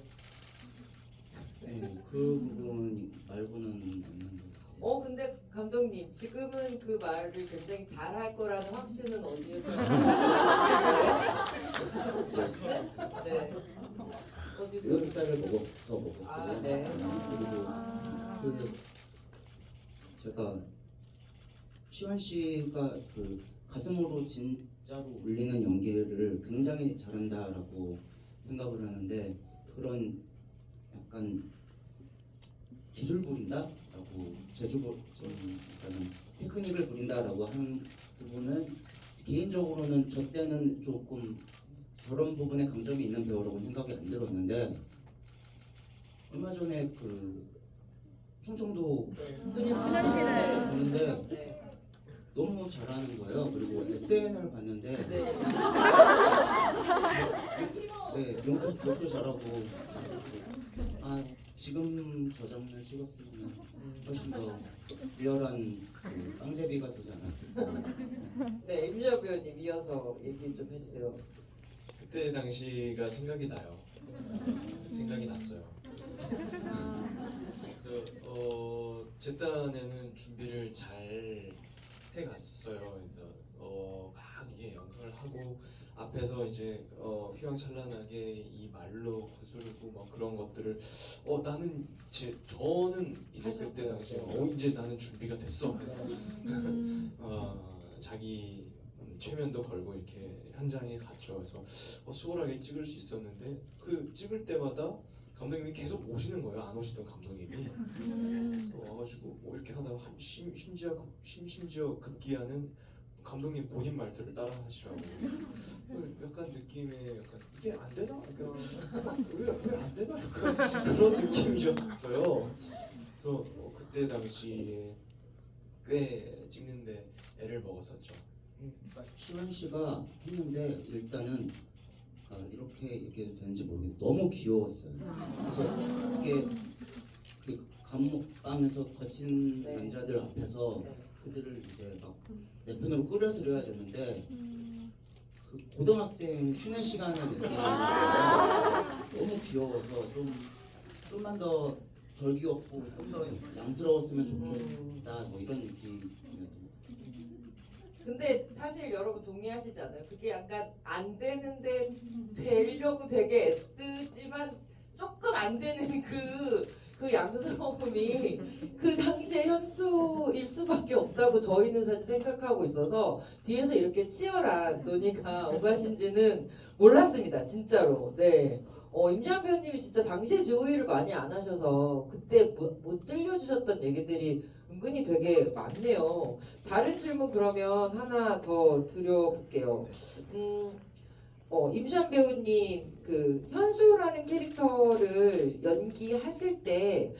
C: 네, 그 부분 말고는 없는 것 같아요.
A: 근데 감독님 지금은 그 말을 굉장히 잘할 거라는 확신은 어디에서? 네. 어디서?
C: 쌀을 더 먹었고
A: 아, 네.
C: 그리고 그 제가 시원 씨가 그 가슴으로 진짜로 울리는 연기를 굉장히 잘한다라고 생각을 하는데 그런 약간 기술 부린다라고 제주도 좀 약간 테크닉을 부린다라고 하는 부분은 개인적으로는 저 때는 조금 저런 부분에 강점이 있는 배우라고 생각이 안 들었는데 얼마 전에 그 충청도
A: 소년시대.
C: 보는데
A: 네.
C: 너무 잘하는 거예요. 그리고 SNL 봤는데
A: 네.
C: 네, 욕도 잘하고 아 지금 저 장면을 찍었으면 훨씬 더 리얼한 그 빵제비가 되지 않았을까.
A: 네, 임시혁 배우님 이어서 얘기 좀 해주세요.
B: 그때 당시가 생각이 나요. 생각이 났어요. 그래서 제 딴에는 준비를 잘 해갔어요. 그래서 막 이게 연설을 하고 앞에서 이제 휘황찬란하게 이 말로 구슬고 막 그런 것들을 나는 저는 이제 그때
A: 하셨어요.
B: 당시에 이제 나는 준비가 됐어.
D: 음.
B: 자기 최면도 걸고 이렇게 현장에 갔죠. 그래서 수월하게 찍을 수 있었는데 그 찍을 때마다 감독님이 계속 오시는 거예요. 안 오시던 감독님이. 그래서 와가지고 뭐 이렇게 하다가 심지어 급기야는 감독님 본인 말투를 따라 하시라고. 약간 느낌의 약간 이게 안 되나? 왜 안 되나? 약간 그런 느낌이셨어요. 그래서 그때 당시에 꽤 찍는데 애를 먹었었죠.
C: 시원 씨가 했는데 일단은 이렇게 얘기해도 되는지 모르겠는데 너무 귀여웠어요. 그래서 이게 그 감옥방에서 거친
A: 네.
C: 남자들 앞에서
A: 네.
C: 그들을 이제 막 내 편으로 끌어들여야 되는데 그 고등학생 쉬는 시간을 느끼는 거예요. 너무 귀여워서 좀만 더 덜 귀엽고 좀 더 양스러웠으면 좋겠다 뭐 이런 느낌이었던 것 같아요.
A: 근데 사실 여러분 동의하시지 않아요? 그게 약간 안 되는데 되려고 되게 애쓰지만 조금 안 되는 그 양스러움이 그 당시의 현수일 수밖에 없다고 저희는 사실 생각하고 있어서 뒤에서 이렇게 치열한 논의가 오가신지는 몰랐습니다. 진짜로. 네. 임시완 배우님이 진짜 당시에 지우이를 많이 안 하셔서 그때 못 들려주셨던 얘기들이 은근히 되게 많네요. 다른 질문 그러면 하나 더 드려볼게요. 임시완 배우님 그 현수라는 캐릭터를 연기하실 때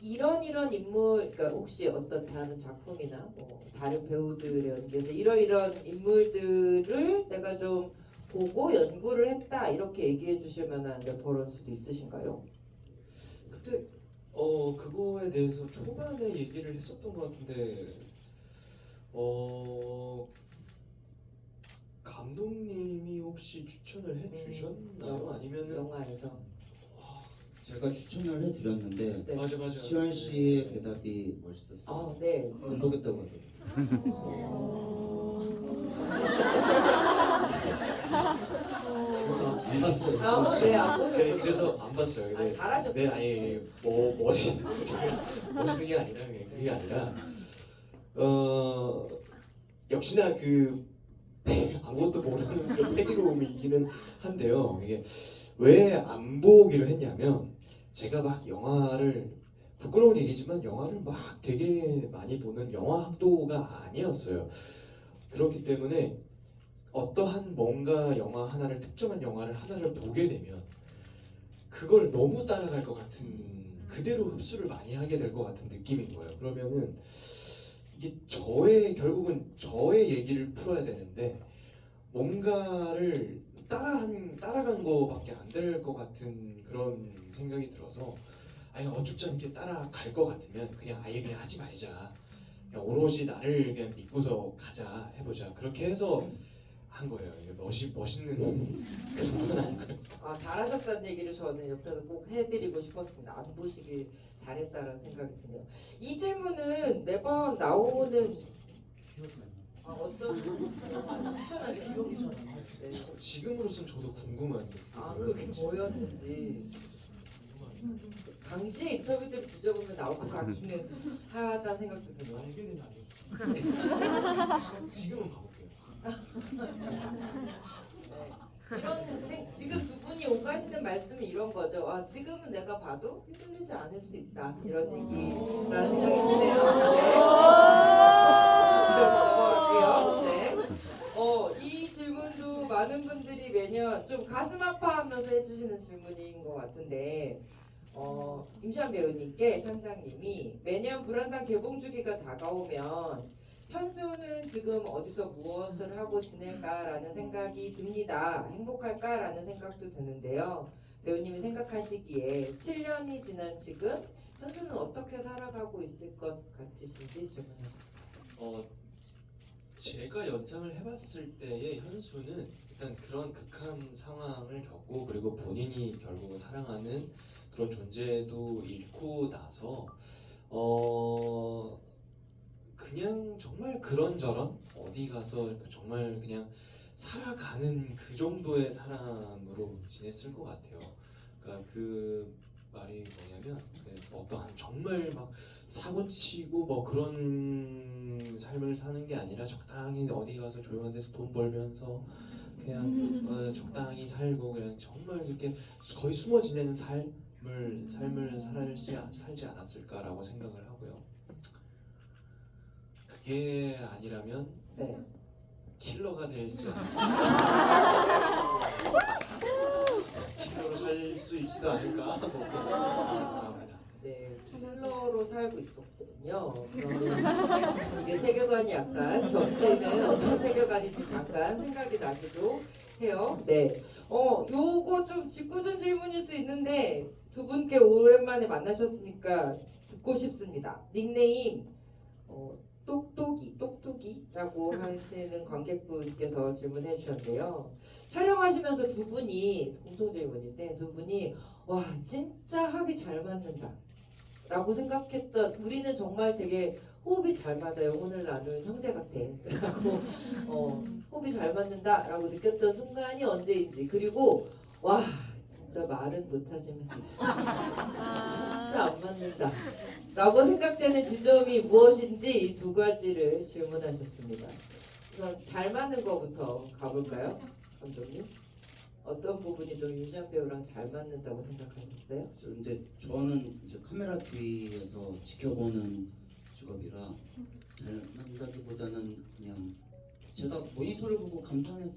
A: 이런 인물, 그러니까 혹시 어떤 다른 작품이나 뭐 다른 배우들의 연기에서 이런 인물들을 내가 좀 보고 연구를 했다 이렇게 얘기해 주실 만한 레퍼런스도 있으신가요?
B: 그때 그거에 대해서 초반에 얘기를 했었던 것 같은데 감독님이 혹시 추천을 해주셨나요? 아니면은
A: 영화에서.
C: 제가 추천을 해드렸는데
A: 네.
B: 맞아
C: 시원 씨의 대답이 멋있었어요.
A: 네.
C: 안 보겠다고 하더라고요. 그래서 안 봤어요. 시원 씨.
A: 네, 안 보셨어요.
B: 네, 그래서 안 봤어요. 근데
A: 잘하셨어요.
B: 네, 아니 멋있는 게 아니라 그게 아니라 역시나 아무것도 모르는 그 패기로움이기는 한데요. 이게 왜 안 보기로 했냐면 제가 막 영화를 부끄러운 얘기지만 영화를 막 되게 많이 보는 영화 학도가 아니었어요. 그렇기 때문에 어떠한 뭔가 영화 하나를 특정한 영화를 하나를 보게 되면 그걸 너무 따라갈 것 같은 그대로 흡수를 많이 하게 될 것 같은 느낌인 거예요. 그러면은 이게 결국은 저의 얘기를 풀어야 되는데 뭔가를 따라간 거밖에 안 될 것 같은 그런 생각이 들어서 아예 어죽지 않게 따라갈 것 같으면 그냥 아예 그냥 하지 말자. 그냥 오롯이 나를 그냥 믿고서 가자 해보자. 그렇게 해서 한 거예요. 이게 멋있는 그런 건 아니고요.
A: 아, 잘하셨다는 얘기를 저는 옆에서 꼭 해드리고 싶었습니다. 안 보시길 잘했다는 생각이 드네요. 이 질문은 매번 나오는 어떤 추천하게 네.
B: 지금으로선 저도 궁금한데.
A: 아, 그게 뭐였는지 당시의 인터뷰들을 뒤져보면 나올 것 같기는 하다는 생각도 드네요.
B: 알게 되면 알려주세요. 지금은 봐볼게요.
A: 네. 지금 두 분이 오가시는 말씀이 이런 거죠. 아, 지금은 내가 봐도 휘둘리지 않을 수 있다. 이런 얘기라는 생각이 드네요. 넘어갈게요. 네. 이 질문도 많은 분들이 매년 좀 가슴 아파하면서 해주시는 질문인 것 같은데 임시완 배우님께 샹당님이 매년 불안당 개봉 주기가 다가오면 현수는 지금 어디서 무엇을 하고 지낼까라는 생각이 듭니다. 행복할까라는 생각도 드는데요. 배우님이 생각하시기에 7년이 지난 지금 현수는 어떻게 살아가고 있을 것 같으신지 질문하셨어요.
B: 제가 연상을 해봤을 때의 현수는 일단 그런 극한 상황을 겪고 그리고 본인이 결국은 사랑하는 그런 존재도 잃고 나서 그냥 정말 그런저런 어디 가서 정말 그냥 살아가는 그 정도의 사람으로 지냈을 것 같아요. 그러니까 그 말이 뭐냐면 어떠한 정말 막 사고치고 뭐 그런 삶을 사는 게 아니라 적당히 어디 가서 조용한 데서 돈 벌면서 그냥 적당히 살고 그냥 정말 이렇게 거의 숨어 지내는 삶을 살지 않았을까라고 생각을 하고요. 그게 아니라면
A: 네.
B: 킬러가 되지 않았을까. 킬러로 살 수 있지도 않을까 뭐 그렇게 생각합니다.
A: 네, 킬러로 살고 있었거든요. 그러면 이게 세계관이 약간 겹치는 어떤 세계관인지 잠깐 생각이 나기도 해요. 네, 요거 좀 짓궂은 질문일 수 있는데 두 분께 오랜만에 만나셨으니까 듣고 싶습니다. 닉네임 똑똑이라고 하시는 관객분께서 질문해 주셨는데요. 촬영하시면서 두 분이 공통 질문인데 두 분이 와 진짜 합이 잘 맞는다 라고 생각했던 우리는 정말 되게 호흡이 잘 맞아요. 오늘 나눈 형제 같아 라고 호흡이 잘 맞는다 라고 느꼈던 순간이 언제인지 그리고 와 진짜 말은 못하지만 진짜 안 맞는다 라고 생각되는 지점이 무엇인지 이 두 가지를 질문하셨습니다. 우선 잘 맞는 거부터 가볼까요? 감독님? 어떤 부분이 좀 임시완 배우랑 잘 맞는다고 생각하셨어요?
C: 근데 저는 이제 카메라 뒤에서 지켜보는 직업이라 잘 만다기보다는 그냥 제가 모니터를 보고 감탄할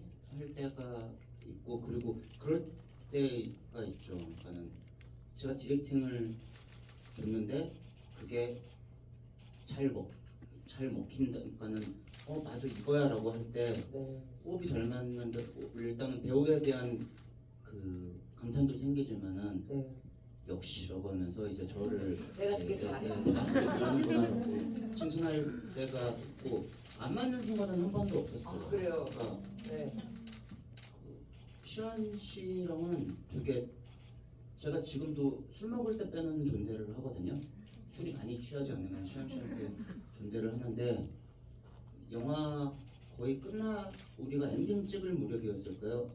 C: 때가 있고 그리고 그럴 때가 있죠. 그러니까는 제가 디렉팅을 줬는데 그게 잘 먹힌다. 그러니까는 맞아 이거야라고 할 때
A: 네.
C: 호흡이 잘 맞는데 일단은 배우에 대한 그 감탄도 생기지만은
A: 네.
C: 역시라고 하면서 이제 저를
A: 내가 되게 잘해.
C: 되게 잘하는구나라고 칭찬할 때가 있고 안 맞는 순간은 한 번도 없었어요.
A: 아, 그래요?
C: 그러니까
A: 네.
C: 시원 씨랑은 되게 제가 지금도 술 먹을 때 빼는 존대를 하거든요. 술이 많이 취하지 않으면 시원 씨한테 존대를 하는데 영화 거의 우리가 엔딩 찍을 무렵이었을까요?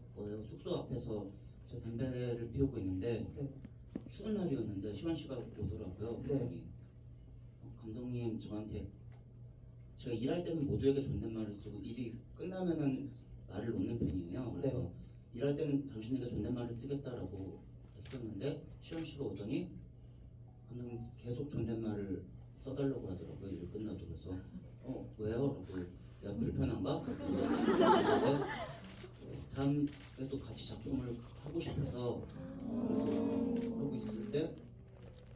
C: 숙소 앞에서 저 담배를 피우고 있는데
A: 네.
C: 추운 날이었는데 시원 씨가 오더라고요.
A: 네.
C: 그러더니 감독님 저한테 제가 일할 때는 모두에게 존댓말을 쓰고 일이 끝나면은 말을 놓는 편이에요. 그래서
A: 네.
C: 일할 때는 당신에게 존댓말을 쓰겠다라고 했었는데 시원 씨가 오더니 감독님 계속 존댓말을 써달라고 하더라고요. 일 끝나도. 그래서 왜요? 라고 야 불편한가? 그랬는데 다음에 또 같이 작품을 하고 싶어서 그래서 하고 있을 때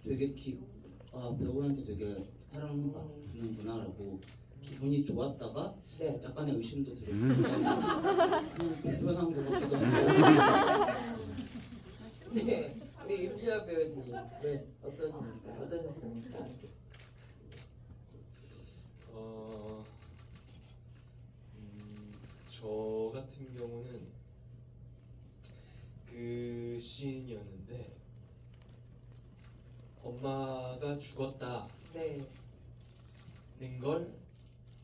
C: 되게 배우한테 되게 사랑받는구나라고 기분이 좋았다가
A: 네.
C: 약간의 의심도 들었어요. 그냥 불편한 것 같기도 하고.
A: 네, 우리 임시완 배우님, 네, 어떠십니까? 어떠셨습니까?
B: 저 같은 경우는 그 씬이었는데 엄마가 죽었다는
A: 네,
B: 걸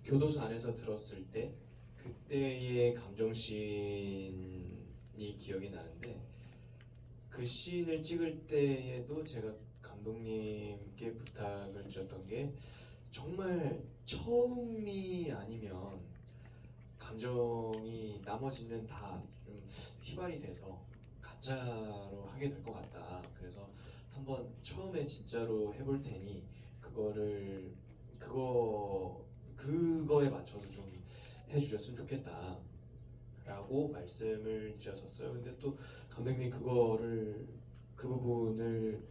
B: 교도소 안에서 들었을 때 그때의 감정씬이 기억이 나는데 그 씬을 찍을 때에도 제가 감독님께 부탁을 드렸던 게 정말 처음이 아니면 감정이 나머지는 다 좀 휘발이 돼서 가짜로 하게 될 것 같다. 그래서 한번 처음에 진짜로 해볼 테니 그거에 맞춰서 좀 해주셨으면 좋겠다라고 말씀을 드렸었어요. 근데 또 감독님이 그 부분을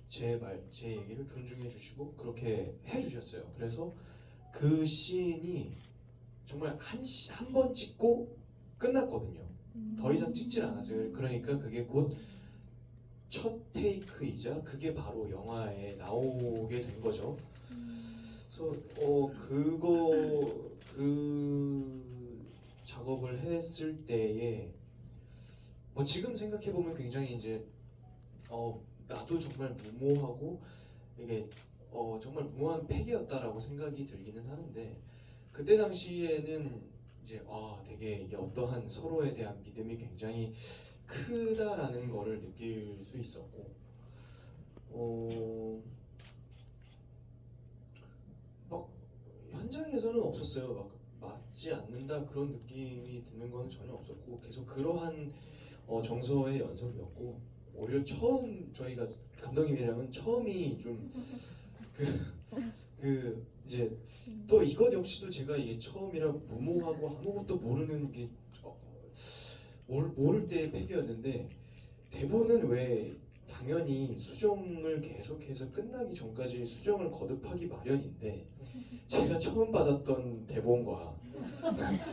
B: 제 얘기를 존중해 주시고 그렇게 해주셨어요. 그래서 그 씬이 정말 한 번 찍고 끝났거든요. 더 이상 찍질 않았어요. 그러니까 그게 곧 첫 테이크이자 그게 바로 영화에 나오게 된 거죠. 그래서 그 작업을 했을 때에 뭐 지금 생각해 보면 굉장히 이제 나도 정말 무모하고 이게 정말 무모한 팩이었다라고 생각이 들기는 하는데 그때 당시에는 이제 되게 이게 어떠한 서로에 대한 믿음이 굉장히 크다라는 거를 느낄 수 있었고 막 현장에서는 없었어요. 막 맞지 않는다 그런 느낌이 드는 건 전혀 없었고 계속 그러한 정서의 연속이었고 오히려 처음 저희가 감독님이라면 처음이 좀 이제 또 이것 역시도 제가 이게 처음이라 무모하고 아무것도 모르는 게 모를 때의 팩이었는데 대본은 왜 당연히 수정을 계속해서 끝나기 전까지 수정을 거듭하기 마련인데 제가 처음 받았던 대본과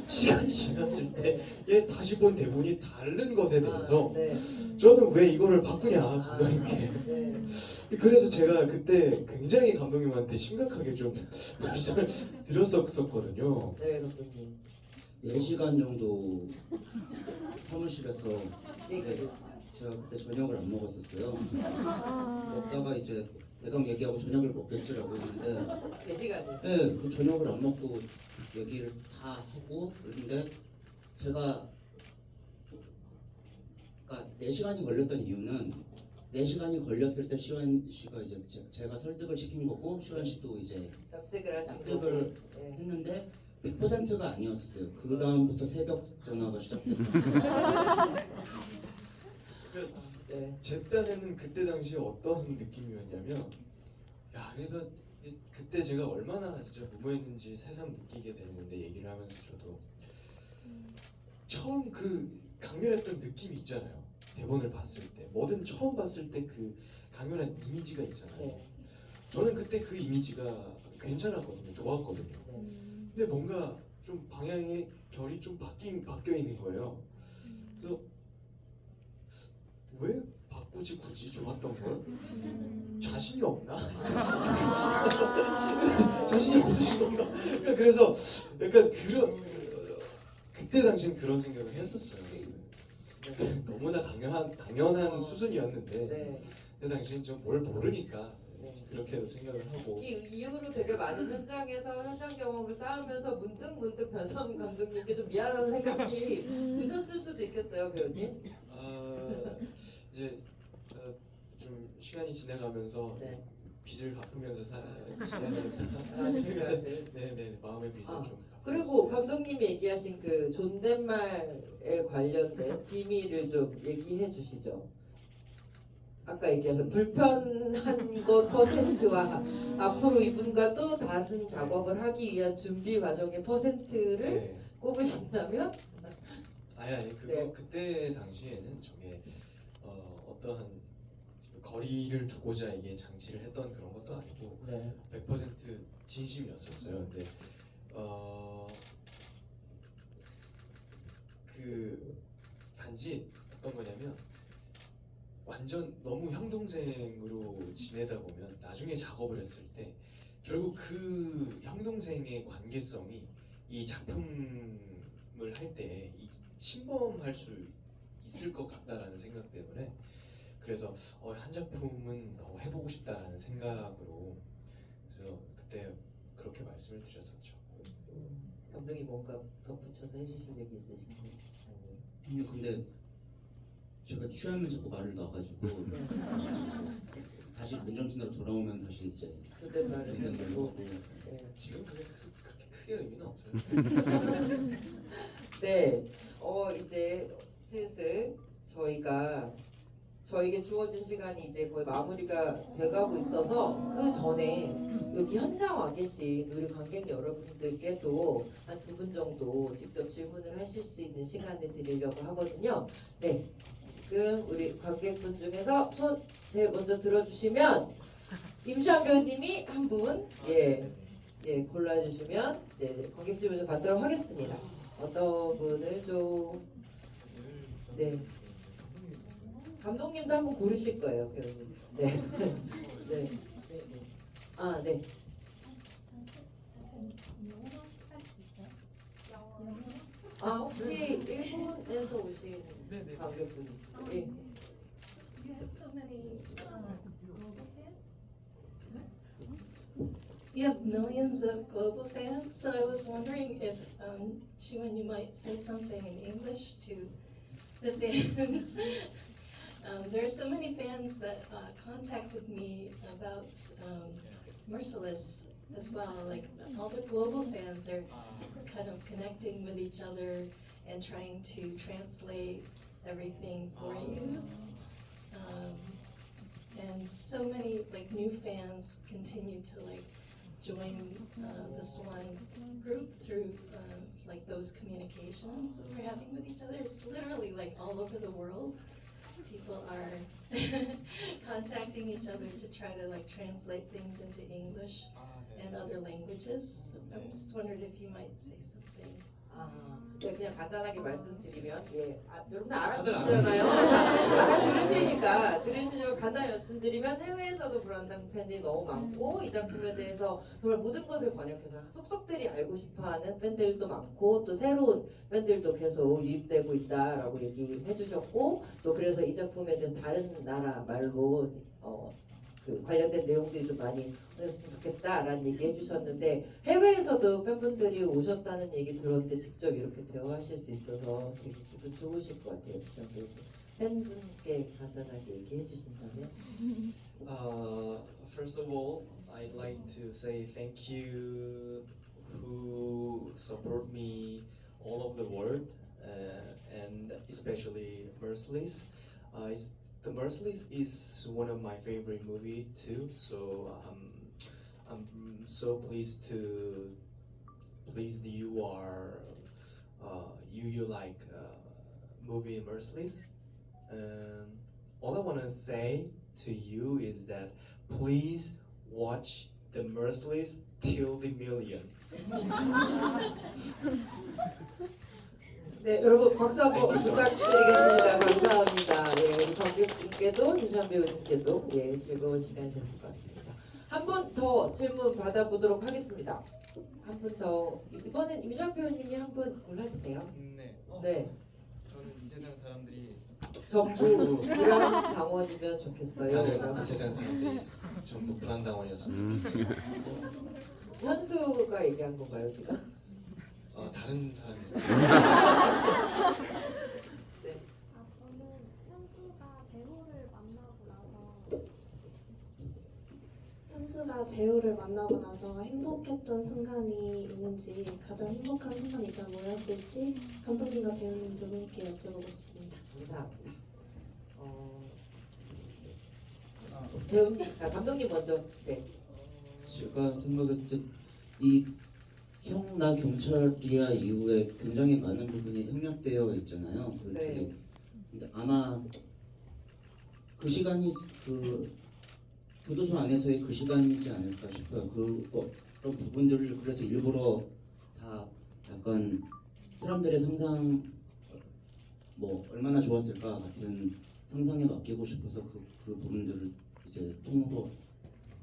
B: 시간이 지났을 때에 다시 본 대본이 다른 것에 대해서
A: 네.
B: 저는 왜 이거를 바꾸냐 감독님께
A: 네.
B: 그래서 제가 그때 굉장히 감독님한테 심각하게 좀 말씀을 드렸었거든요.
A: 네, 감독님.
C: 4시간 정도 사무실에서
A: 얘기를.
C: 제가 그때 저녁을 안 먹었었어요. 먹다가 이제 대강 얘기하고 저녁을 먹겠지라고 했는데
A: 4시간을.
C: 네, 그 저녁을 안 먹고 얘기를 다 하고 그런데 제가 그러니까 4시간이 걸렸던 이유는 4시간이 걸렸을 때 시완 씨가 이제 제가 설득을 시킨 거고 시완 씨도 이제
A: 납득을 하신
C: 납득을
A: 거고. 네.
C: 했는데 100%가 아니었었어요. 그 다음부터 새벽 전화가 시작됐고
A: 네.
B: 제 딴에는 그때 당시에 어떤 느낌이었냐면 그러니까 그때 제가 얼마나 진짜 무모했는지 새삼 느끼게 되는 건데 얘기를 하면서 저도 처음 그 강렬했던 느낌이 있잖아요. 대본을 봤을 때 뭐든 처음 봤을 때 그 강렬한 이미지가 있잖아요.
A: 네.
B: 저는 그때 그 이미지가 괜찮았거든요. 좋았거든요.
A: 네.
B: 근데 뭔가 좀 방향의 결이 좀 바뀌어 있는 거예요. 그래서 왜 바꾸지 굳이 좋았던 걸? 자신이 없나? 자신이 없으신 건가? 그래서 약간 그때 당시엔 그런 생각을 했었어요. 너무나 당연한 수순이었는데
A: 네.
B: 그때 당시엔 좀 뭘 모르니까
A: 네.
B: 그렇게 생각을 하고
A: 그 이후로 되게 많은 현장에서 현장 경험을 쌓으면서 문득 변성 감독님께 좀 미안한 생각이 드셨을 수도 있겠어요, 배우님.
B: 이제 좀 시간이 지나가면서
A: 네.
B: 빚을 갚으면서 지내야겠다. 그래서
A: 그래서
B: 네네 마음의 빚을 좀
A: 그리고 감독님이 얘기하신 그 존댓말에 관련된 비밀을 좀 얘기해 주시죠. 아까 얘기한 불편한 것 퍼센트와 앞으로 이분과 또 다른 작업을 하기 위한 준비 과정의 퍼센트를
B: 네.
A: 꼽으신다면
B: 아니 그거
A: 네.
B: 그때 당시에는 저게 어떠한 거리를 두고자 이게 장치를 했던 그런 것도 아니고
A: 네.
B: 100% 진심이었었어요. 근데 그 단지 어떤 거냐면 완전 너무 형 동생으로 지내다 보면 나중에 작업을 했을 때 결국 그 형 동생의 관계성이 이 작품을 할 때 침범할 수 있을 것 같다라는 생각 때문에 그래서 한 작품은 더 해보고 싶다라는 생각으로 그래서 그때 그렇게 말씀을 드렸었죠.
A: 감독이 뭔가 덧붙여서 해주실 얘기 있으신가요?
C: 아니요, 근데 제가 취하면 자꾸 말을 놔가지고
A: 네.
C: 다시 맨정신으로 돌아오면 다시 이제
A: 그때 말을
C: 존댓말로
A: 해주고
C: 하고
A: 네.
B: 지금 그렇게 크게 의미는 없어요.
A: 네, 이제 슬슬 저에게 주어진 시간이 이제 거의 마무리가 돼가고 있어서 그 전에 여기 현장 와 계신 우리 관객 여러분들께도 한 2분 정도 직접 질문을 하실 수 있는 시간을 드리려고 하거든요. 네, 지금 우리 관객분 중에서 손 제일 먼저 들어주시면 임시완 배우님이 한 분, 예, 골라주시면 이제 관객 질문을 받도록 하겠습니다. 어떤 분을 좀 네. 감독님도 한번 고르실 거예요, 배우님. 네. 네. 아, 네. 아, 혹시 일본에서 오신
B: 네네.
A: 관객분이? 예.
E: You have so many global fans? You have millions of global fans, so I was wondering if, Chiwon, you might say something in English to the fans. There are so many fans that contacted me about Merciless as well. Like all the global fans are kind of connecting with each other and trying to translate everything for you. And so many like new fans continue to like join the Swan group through like those communications that we're having with each other. It's literally like all over the world. People are contacting each other to try to like translate things into English and other languages. I just wondered if you might say something.
A: 아, 네, 그냥 간단하게 말씀드리면, 예, 여러분
B: 다들
A: 알아듣잖아요. 들으시죠. 간단히 말씀드리면 해외에서도 브란당 팬들이 너무 많고 이 작품에 대해서 정말 모든 것을 번역해서 속속들이 알고 싶어하는 팬들도 많고 또 새로운 팬들도 계속 유입되고 있다라고 얘기해 주셨고 또 그래서 이 작품에 대한 다른 나라 말로 그 관련된 내용들이 좀 많이 보냈으면 좋겠다라는 얘기 해주셨는데 해외에서도 팬분들이 오셨다는 얘기 들었는데 직접 이렇게 대화하실 수 있어서 되게 기분 좋으실 것 같아요. 팬분께 간단하게 얘기해 주신다면.
B: First of all, I'd like to say thank you who support me all over the world and especially Merciless. The Merciless is one of my favorite movie too, so I'm so pleased you are you like movie Merciless, and all I want to say to you is that please watch the Merciless till the million.
A: 네, 여러분 박수 한번
B: Thank you so much.
A: 부탁드리겠습니다. 감사합니다. 네, 우리 관객분께도 임시완 배우님께도 예, 즐거운 시간이 됐을 것 같습니다. 한 분 더 질문 받아보도록 하겠습니다. 한 분 더 이번엔 임시완 배우님이 한 분 골라주세요.
F: 네.
A: 네,
F: 저는 이 세상 사람들이
A: 전부 불안 당원이면 좋겠어요.
B: 나는 그 세상 사람들이 전부 불안당원이었으면 좋겠어요.
A: 현수가 얘기한 건가요 지금?
B: 다른 사람들.
A: 네.
G: 저는 현수가 재호를 만나고 나서 행복했던 순간이 있는지 가장 행복한 순간이 있다면 뭐였을지 감독님과 배우님 두 분께 여쭤보고 싶습니다.
A: 감사합니다. 배우님, 감독님 먼저. 네.
C: 제가 생각했을 때 이 형 나 경찰이야 이후에 굉장히 많은 부분이 생략되어 있잖아요. 그
A: 네.
C: 뒤에. 근데 아마 그 시간이 그 교도소 안에서의 그 시간이지 않을까 싶어요. 그런 부분들을 그래서 일부러 다 약간 사람들의 상상 뭐 얼마나 좋았을까 같은 상상에 맡기고 싶어서 그 부분들을 이제 통으로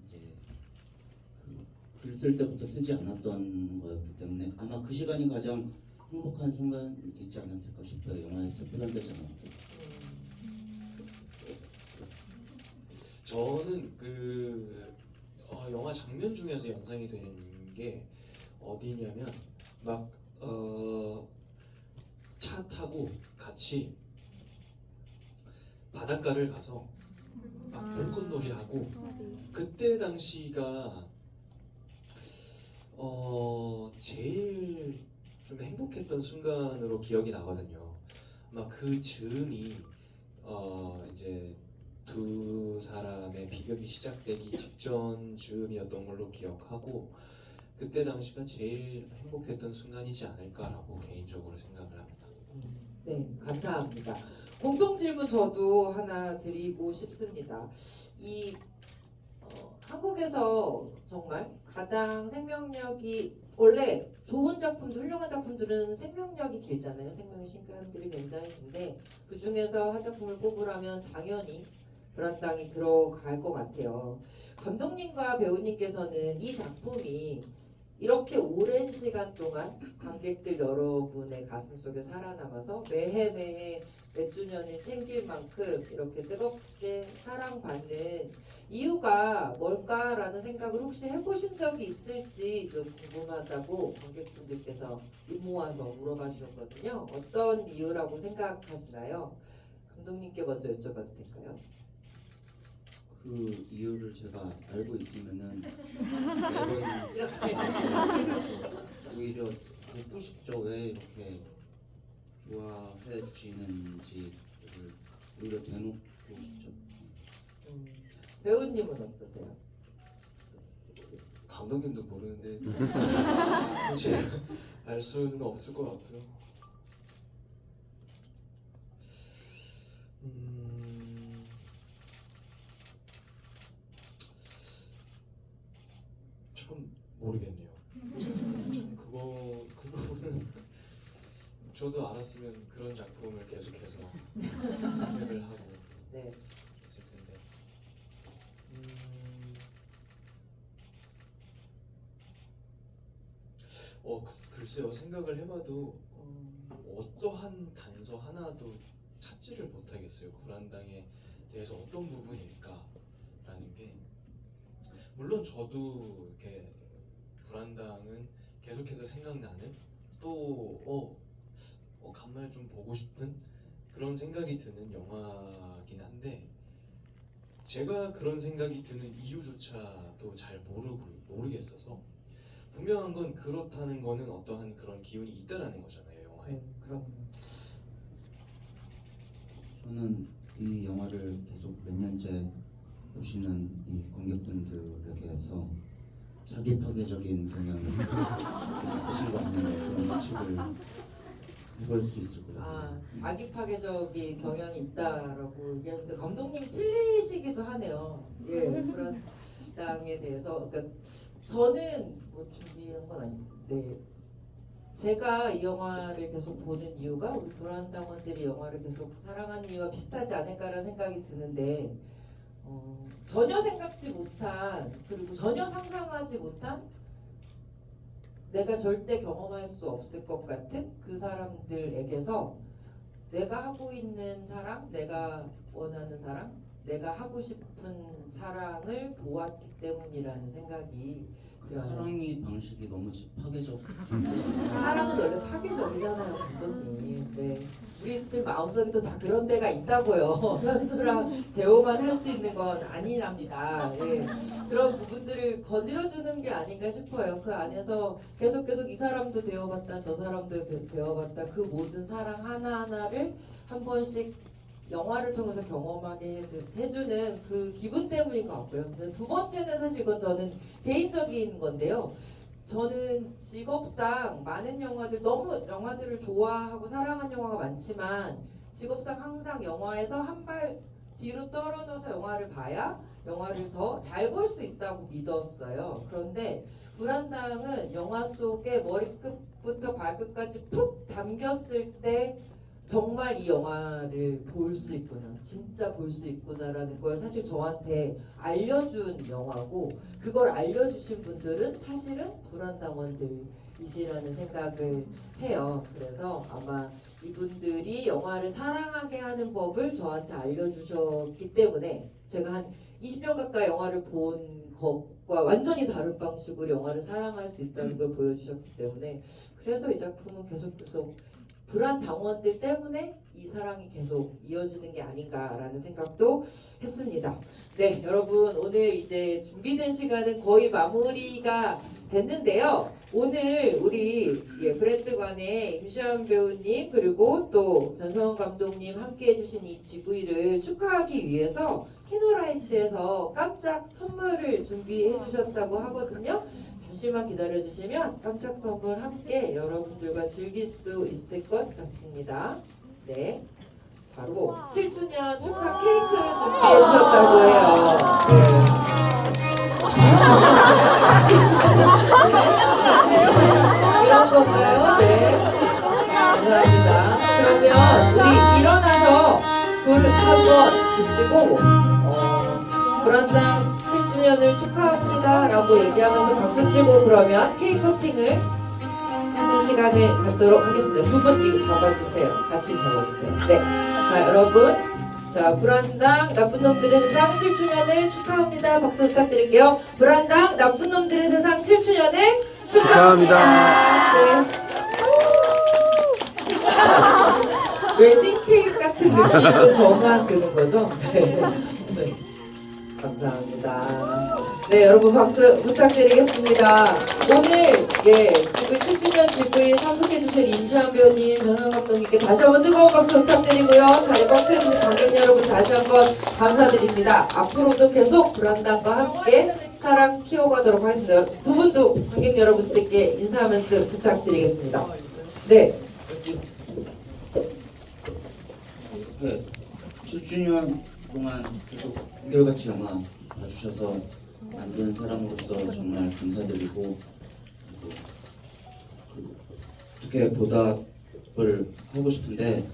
C: 이제 글 쓸 때부터 쓰지 않았던 거였기 때문에 아마 그 시간이 가장 행복한 순간이지 않았을까 싶어요. 영화에서 표현되지 않았던.
B: 저는 영화 장면 중에서 연상이 되는 게 어디냐면 막 차 타고 같이 바닷가를 가서 막 불꽃놀이 하고 그때 당시가 제일 좀 행복했던 순간으로 기억이 나거든요. 막 그 즈음이 이제 두 사람의 비극이 시작되기 직전 즈음이었던 걸로 기억하고 그때 당시가 제일 행복했던 순간이지 않을까라고 개인적으로 생각을 합니다.
A: 네, 감사합니다. 공통 질문 저도 하나 드리고 싶습니다. 한국에서 정말 가장 생명력이 원래 좋은 작품들, 훌륭한 작품들은 생명력이 길잖아요. 생명의 시간들이 굉장히 긴데 그 중에서 한 작품을 꼽으라면 당연히 불안당이 들어갈 것 같아요. 감독님과 배우님께서는 이 작품이 이렇게 오랜 시간 동안 관객들 여러분의 가슴속에 살아남아서 매해 몇 주년을 챙길 만큼 이렇게 뜨겁게 사랑받는 이유가 뭘까라는 생각을 혹시 해보신 적이 있을지 좀 궁금하다고 관객분들께서 입 모아서 물어봐 주셨거든요. 어떤 이유라고 생각하시나요? 감독님께 먼저 여쭤봐도 될까요?
C: 그 이유를 제가 알고 있으면은 매번
A: 이렇게
C: 오히려 묻고 싶죠. 왜 이렇게 좋아해 주시는지를 오히려 대놓고 싶죠.
A: 배우님은 어떠세요?
B: 감독님도 모르는데 제가 알 수는 없을 것 같고요. 참 모르겠네요. 참 그 부분은 저도 알았으면 그런 작품을 계속해서 선택을 하고
A: 네.
B: 했을 텐데. 글쎄요. 생각을 해봐도 어떠한 단서 하나도 찾지를 못하겠어요. 불안당에 대해서 어떤 부분일까라는 게 물론 저도 이렇게 불안당은 계속해서 생각나는 또 간만에 좀 보고 싶은 그런 생각이 드는 영화긴 한데 제가 그런 생각이 드는 이유조차도 잘 모르겠어서 분명한 건 그렇다는 거는 어떠한 그런 기운이 있다라는 거잖아요, 영화에.
A: 그럼
C: 저는 이 영화를 계속 몇 년째 보시는 이 관객분들에게서 자기 파괴적인 경향이 좀 있으신 거 아닌가 그런 추측을 해볼 수 있을 것 같아요.
A: 자기 파괴적인 경향이 있다라고 얘기하시는데 감독님이 틀리시기도 하네요. 예, 불안당에 대해서. 그러니까 저는 뭐 준비한 건 아닌데 제가 이 영화를 계속 보는 이유가 우리 불안당원들이 영화를 계속 사랑하는 이유와 비슷하지 않을까라는 생각이 드는데 전혀 생각지 못한 그리고 전혀 상상하지 못한 내가 절대 경험할 수 없을 것 같은 그 사람들에게서 내가 하고 있는 사랑, 내가 원하는 사랑, 내가 하고 싶은 사랑을 보았기 때문이라는 생각이
C: 그
A: 들어요.
C: 사랑의 방식이 너무 파괴적.
A: 사랑은 원래 파괴적이잖아요, 감독님. 네. 우리들 마음속에도 다 그런 데가 있다고요. 현수랑 재호만 할 수 있는 건 아니랍니다. 예. 그런 부분들을 건드려주는 게 아닌가 싶어요. 그 안에서 계속 이 사람도 되어봤다, 저 사람도 되어봤다. 그 모든 사랑 하나하나를 한 번씩 영화를 통해서 경험하게 해주는 그 기분 때문인 것 같고요. 두 번째는 사실 이건 저는 개인적인 건데요. 저는 직업상 많은 영화들, 너무 영화들을 좋아하고 사랑하는 영화가 많지만 직업상 항상 영화에서 한 발 뒤로 떨어져서 영화를 봐야 영화를 더 잘 볼 수 있다고 믿었어요. 그런데 불안당은 영화 속에 머리끝부터 발끝까지 푹 담겼을 때 정말 이 영화를 볼 수 있구나, 진짜 볼 수 있구나라는 걸 사실 저한테 알려준 영화고, 그걸 알려주신 분들은 사실은 불안당원들이시라는 생각을 해요. 그래서 아마 이분들이 영화를 사랑하게 하는 법을 저한테 알려주셨기 때문에 제가 한 20년 가까이 영화를 본 것과 완전히 다른 방식으로 영화를 사랑할 수 있다는 걸 보여주셨기 때문에, 그래서 이 작품은 계속 불안당원들 때문에 이 사랑이 계속 이어지는 게 아닌가라는 생각도 했습니다. 네, 여러분 오늘 이제 준비된 시간은 거의 마무리가 됐는데요. 오늘 우리 브랜드관의 임시완 배우님 그리고 또 변성원 감독님 함께 해주신 이 GV를 축하하기 위해서 키노라이츠에서 깜짝 선물을 준비해 주셨다고 하거든요. 잠시만 기다려주시면 깜짝 선물 함께 여러분들과 즐길 수 있을 것 같습니다. 네, 바로 7주년 축하 케이크 준비해 주셨다고 해요. 네. 이런 건가요? 네. 감사합니다. 그러면 우리 일어나서 불 한번 붙이고 불안당 7주년을 축하합니다 라고 얘기하면서 박수치고 그러면 케이크 커팅을 하는 시간을 갖도록 하겠습니다. 두 분 이거 잡아주세요. 같이 잡아주세요. 네. 자, 여러분. 자, 불안당 나쁜 놈들의 세상 7주년을 축하합니다. 박수 부탁드릴게요. 불안당 나쁜 놈들의 세상 7주년을 축하합니다. 네. 웨딩 케이크 같은 느낌으로 저만 드는 거죠? 네. 네. 감사합니다. 네, 여러분 박수 부탁드리겠습니다. 오늘 GV 7주년 GV 참석해주신 임시완 배우님, 변성원 감독님께 다시 한번 뜨거운 박수 부탁드리고요. 자리 꽉 채워주신 관객 여러분 다시 한번 감사드립니다. 앞으로도 계속 불안당과 함께 사랑 키워가도록 하겠습니다. 두 분도 관객 여러분들께 인사 한 말씀 부탁드리겠습니다. 네.
C: 이렇게 7주년 동안 계속 한결같이 영화 봐주셔서 만든 사람으로서 정말 감사드리고, 어떻게 보답을 하고 싶은데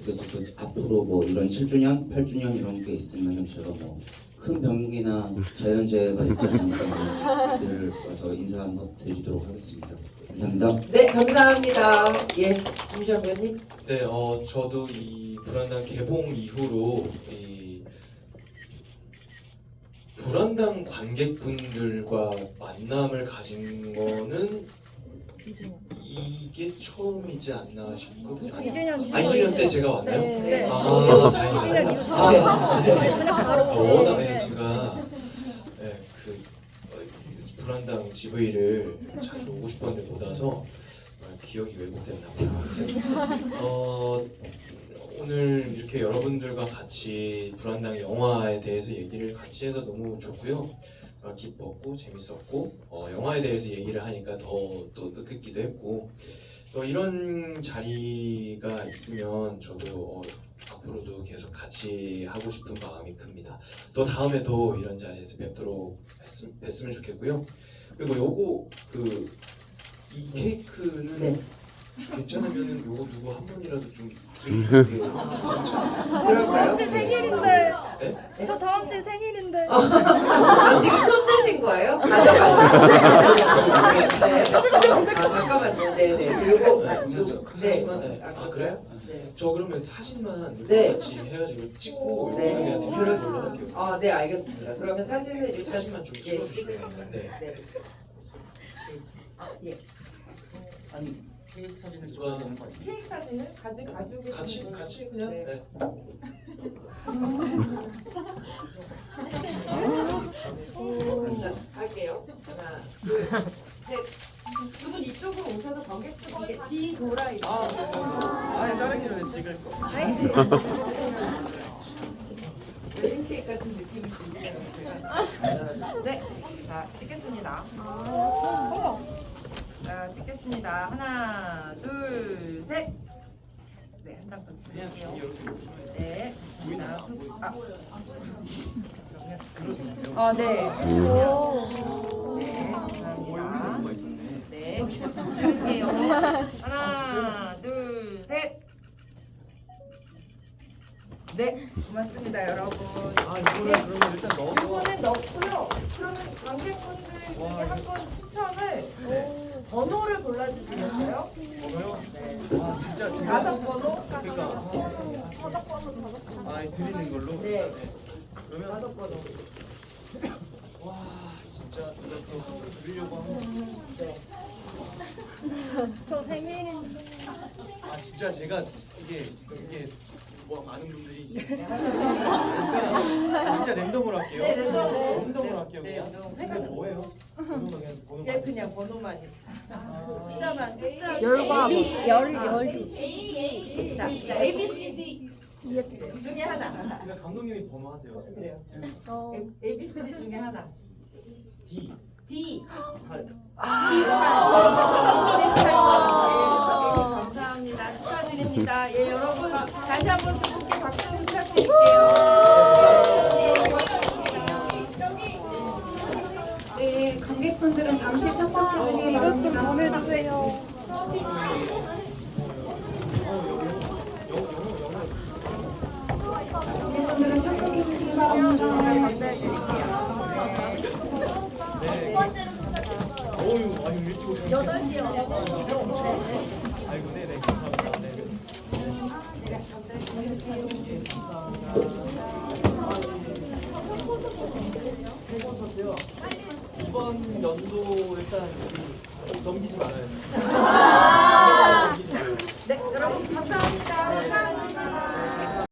C: 그래서 앞으로 뭐 이런 7주년, 8주년 이런 게 있으면 제가 뭐 큰 병이나 자연재해가 있지 않은 이상들 와서 인사 한번 드리도록 하겠습니다. 감사합니다.
A: 네, 감사합니다. 예, 임시완 배우님.
B: 네, 저도 이 불안당 개봉 이후로 이 불안당 관객분들과 만남을 가진 거는 이게 처음이지 않나 싶거든요. 2주년 때 제가 왔나요?
A: 네.
B: 아, 다행이다. 워낙 제가 불안당 GV를 자주 오고 싶었는데 못 와서 기억이 왜곡됐나 봐요. 오늘 이렇게 여러분들과 같이 불안당 영화에 대해서 얘기를 같이 해서 너무 좋고요. 기뻤고 재밌었고 영화에 대해서 얘기를 하니까 더 또 뜻깊기도 했고, 또 이런 자리가 있으면 저도 앞으로도 계속 같이 하고 싶은 마음이 큽니다. 또 다음에도 이런 자리에서 뵙도록 했으면 좋겠고요. 그리고 요거 이 케이크는
A: 네.
B: 괜찮으면은 요거 누구 한 분이라도 좀 드리는 게 괜찮지 않나요?
A: 그럴까요?
D: 다음 주 생일인데.
B: 네?
D: 저 다음 주 생일인데.
A: 아, 지금 손 드신 거예요? 가져가요. 네. 잠깐만요. 네네. 그리고
B: 사진만
A: 네.
B: 아 그래요?
A: 네.
B: 저 그러면 사진만 이렇게
A: 네.
B: 같이 해가지고 찍고
A: 네.
B: 이렇게 드리는 걸로
A: 그러시죠.
B: 할게요.
A: 아, 네, 알겠습니다. 그러면 사진을 일단
B: 사진만 좀 찍어주시면 네.
A: 네. 예.
C: 아니 케이크 사진을
B: 찍어야 되는
C: 거 아니에요?
A: 케이크 사진을 가지고 계신 분은-
B: 같이 그냥
A: 네.
B: 네.
A: 자, 할게요. 하나, 둘, 셋. 두 분 이쪽으로 오셔서 관객분에게 뒤 돌아 이렇게.
F: 아니 자르기로 했지. 찍을 거.
A: 팬케이크 같은 느낌이 들네요. 네, 자 찍겠습니다. 자 찍겠습니다. 하나, 둘, 셋. 네, 한 장 더
F: 그냥
A: 찍을게요.
F: 이렇게 보시면
A: 네,
F: 보이나요?
A: 자,
F: 안 보이나요? 들어주세요.
A: 네. 네,
F: 오, 여기
A: 감사합니다.
F: 뭐가 있었네.
A: 네, 찍을게요. 하나, 둘, 셋. 네, 고맙습니다, 여러분.
F: 아, 이거는 그러면 일단 넣어서
A: 이거는 넣고요. 그러면 관객분들 중에 한 번 추첨을 번호를 골라주시겠어요?
F: 저요?
A: 네.
F: 아, 진짜 제가
A: 다섯 번호?
F: 그러니까 아, 드리는 걸로.
A: 네.
F: 그러면
A: 다섯 번호.
F: 와, 진짜 이것도 드리려고 하면
A: 네.
D: 저 생일인데.
F: 아, 진짜 제가 이게 뭐 많은 분들이 그러니까 진짜 랜덤으로 할게요.
A: 네, 랜덤으로.
F: 랜덤으로 할게요.
A: 네,
F: 그냥.
A: 랜덤.
F: 근데 뭐예요? 번호가 그냥 번호.
A: 예, 그냥 번호만 숫자만 숫자
D: 열과
A: 자, A, B, C, D 중에 하나.
F: 그냥 감독님이 번호 하세요.
A: 그래요.
D: 어.
A: A, B, C, D 중에 하나.
F: D.
A: D.
F: 8.
A: 감사합니다. 축하드립니다. 예, 여러분 다시 한번 두 분께 박수 부탁드릴게요.
H: 네, 관객분들은 잠시 착석해 주시기
D: 이것 좀
H: 바랍니다.
D: 전해주세요.
H: 관객분들은 착석해 주시기 바랍니다.
F: 어유, 아유 일찍 오셨네. 8시요. 아이고, 네, 네, 감사합니다. 네. 이번 연도 일단 우리 넘기지 말아요.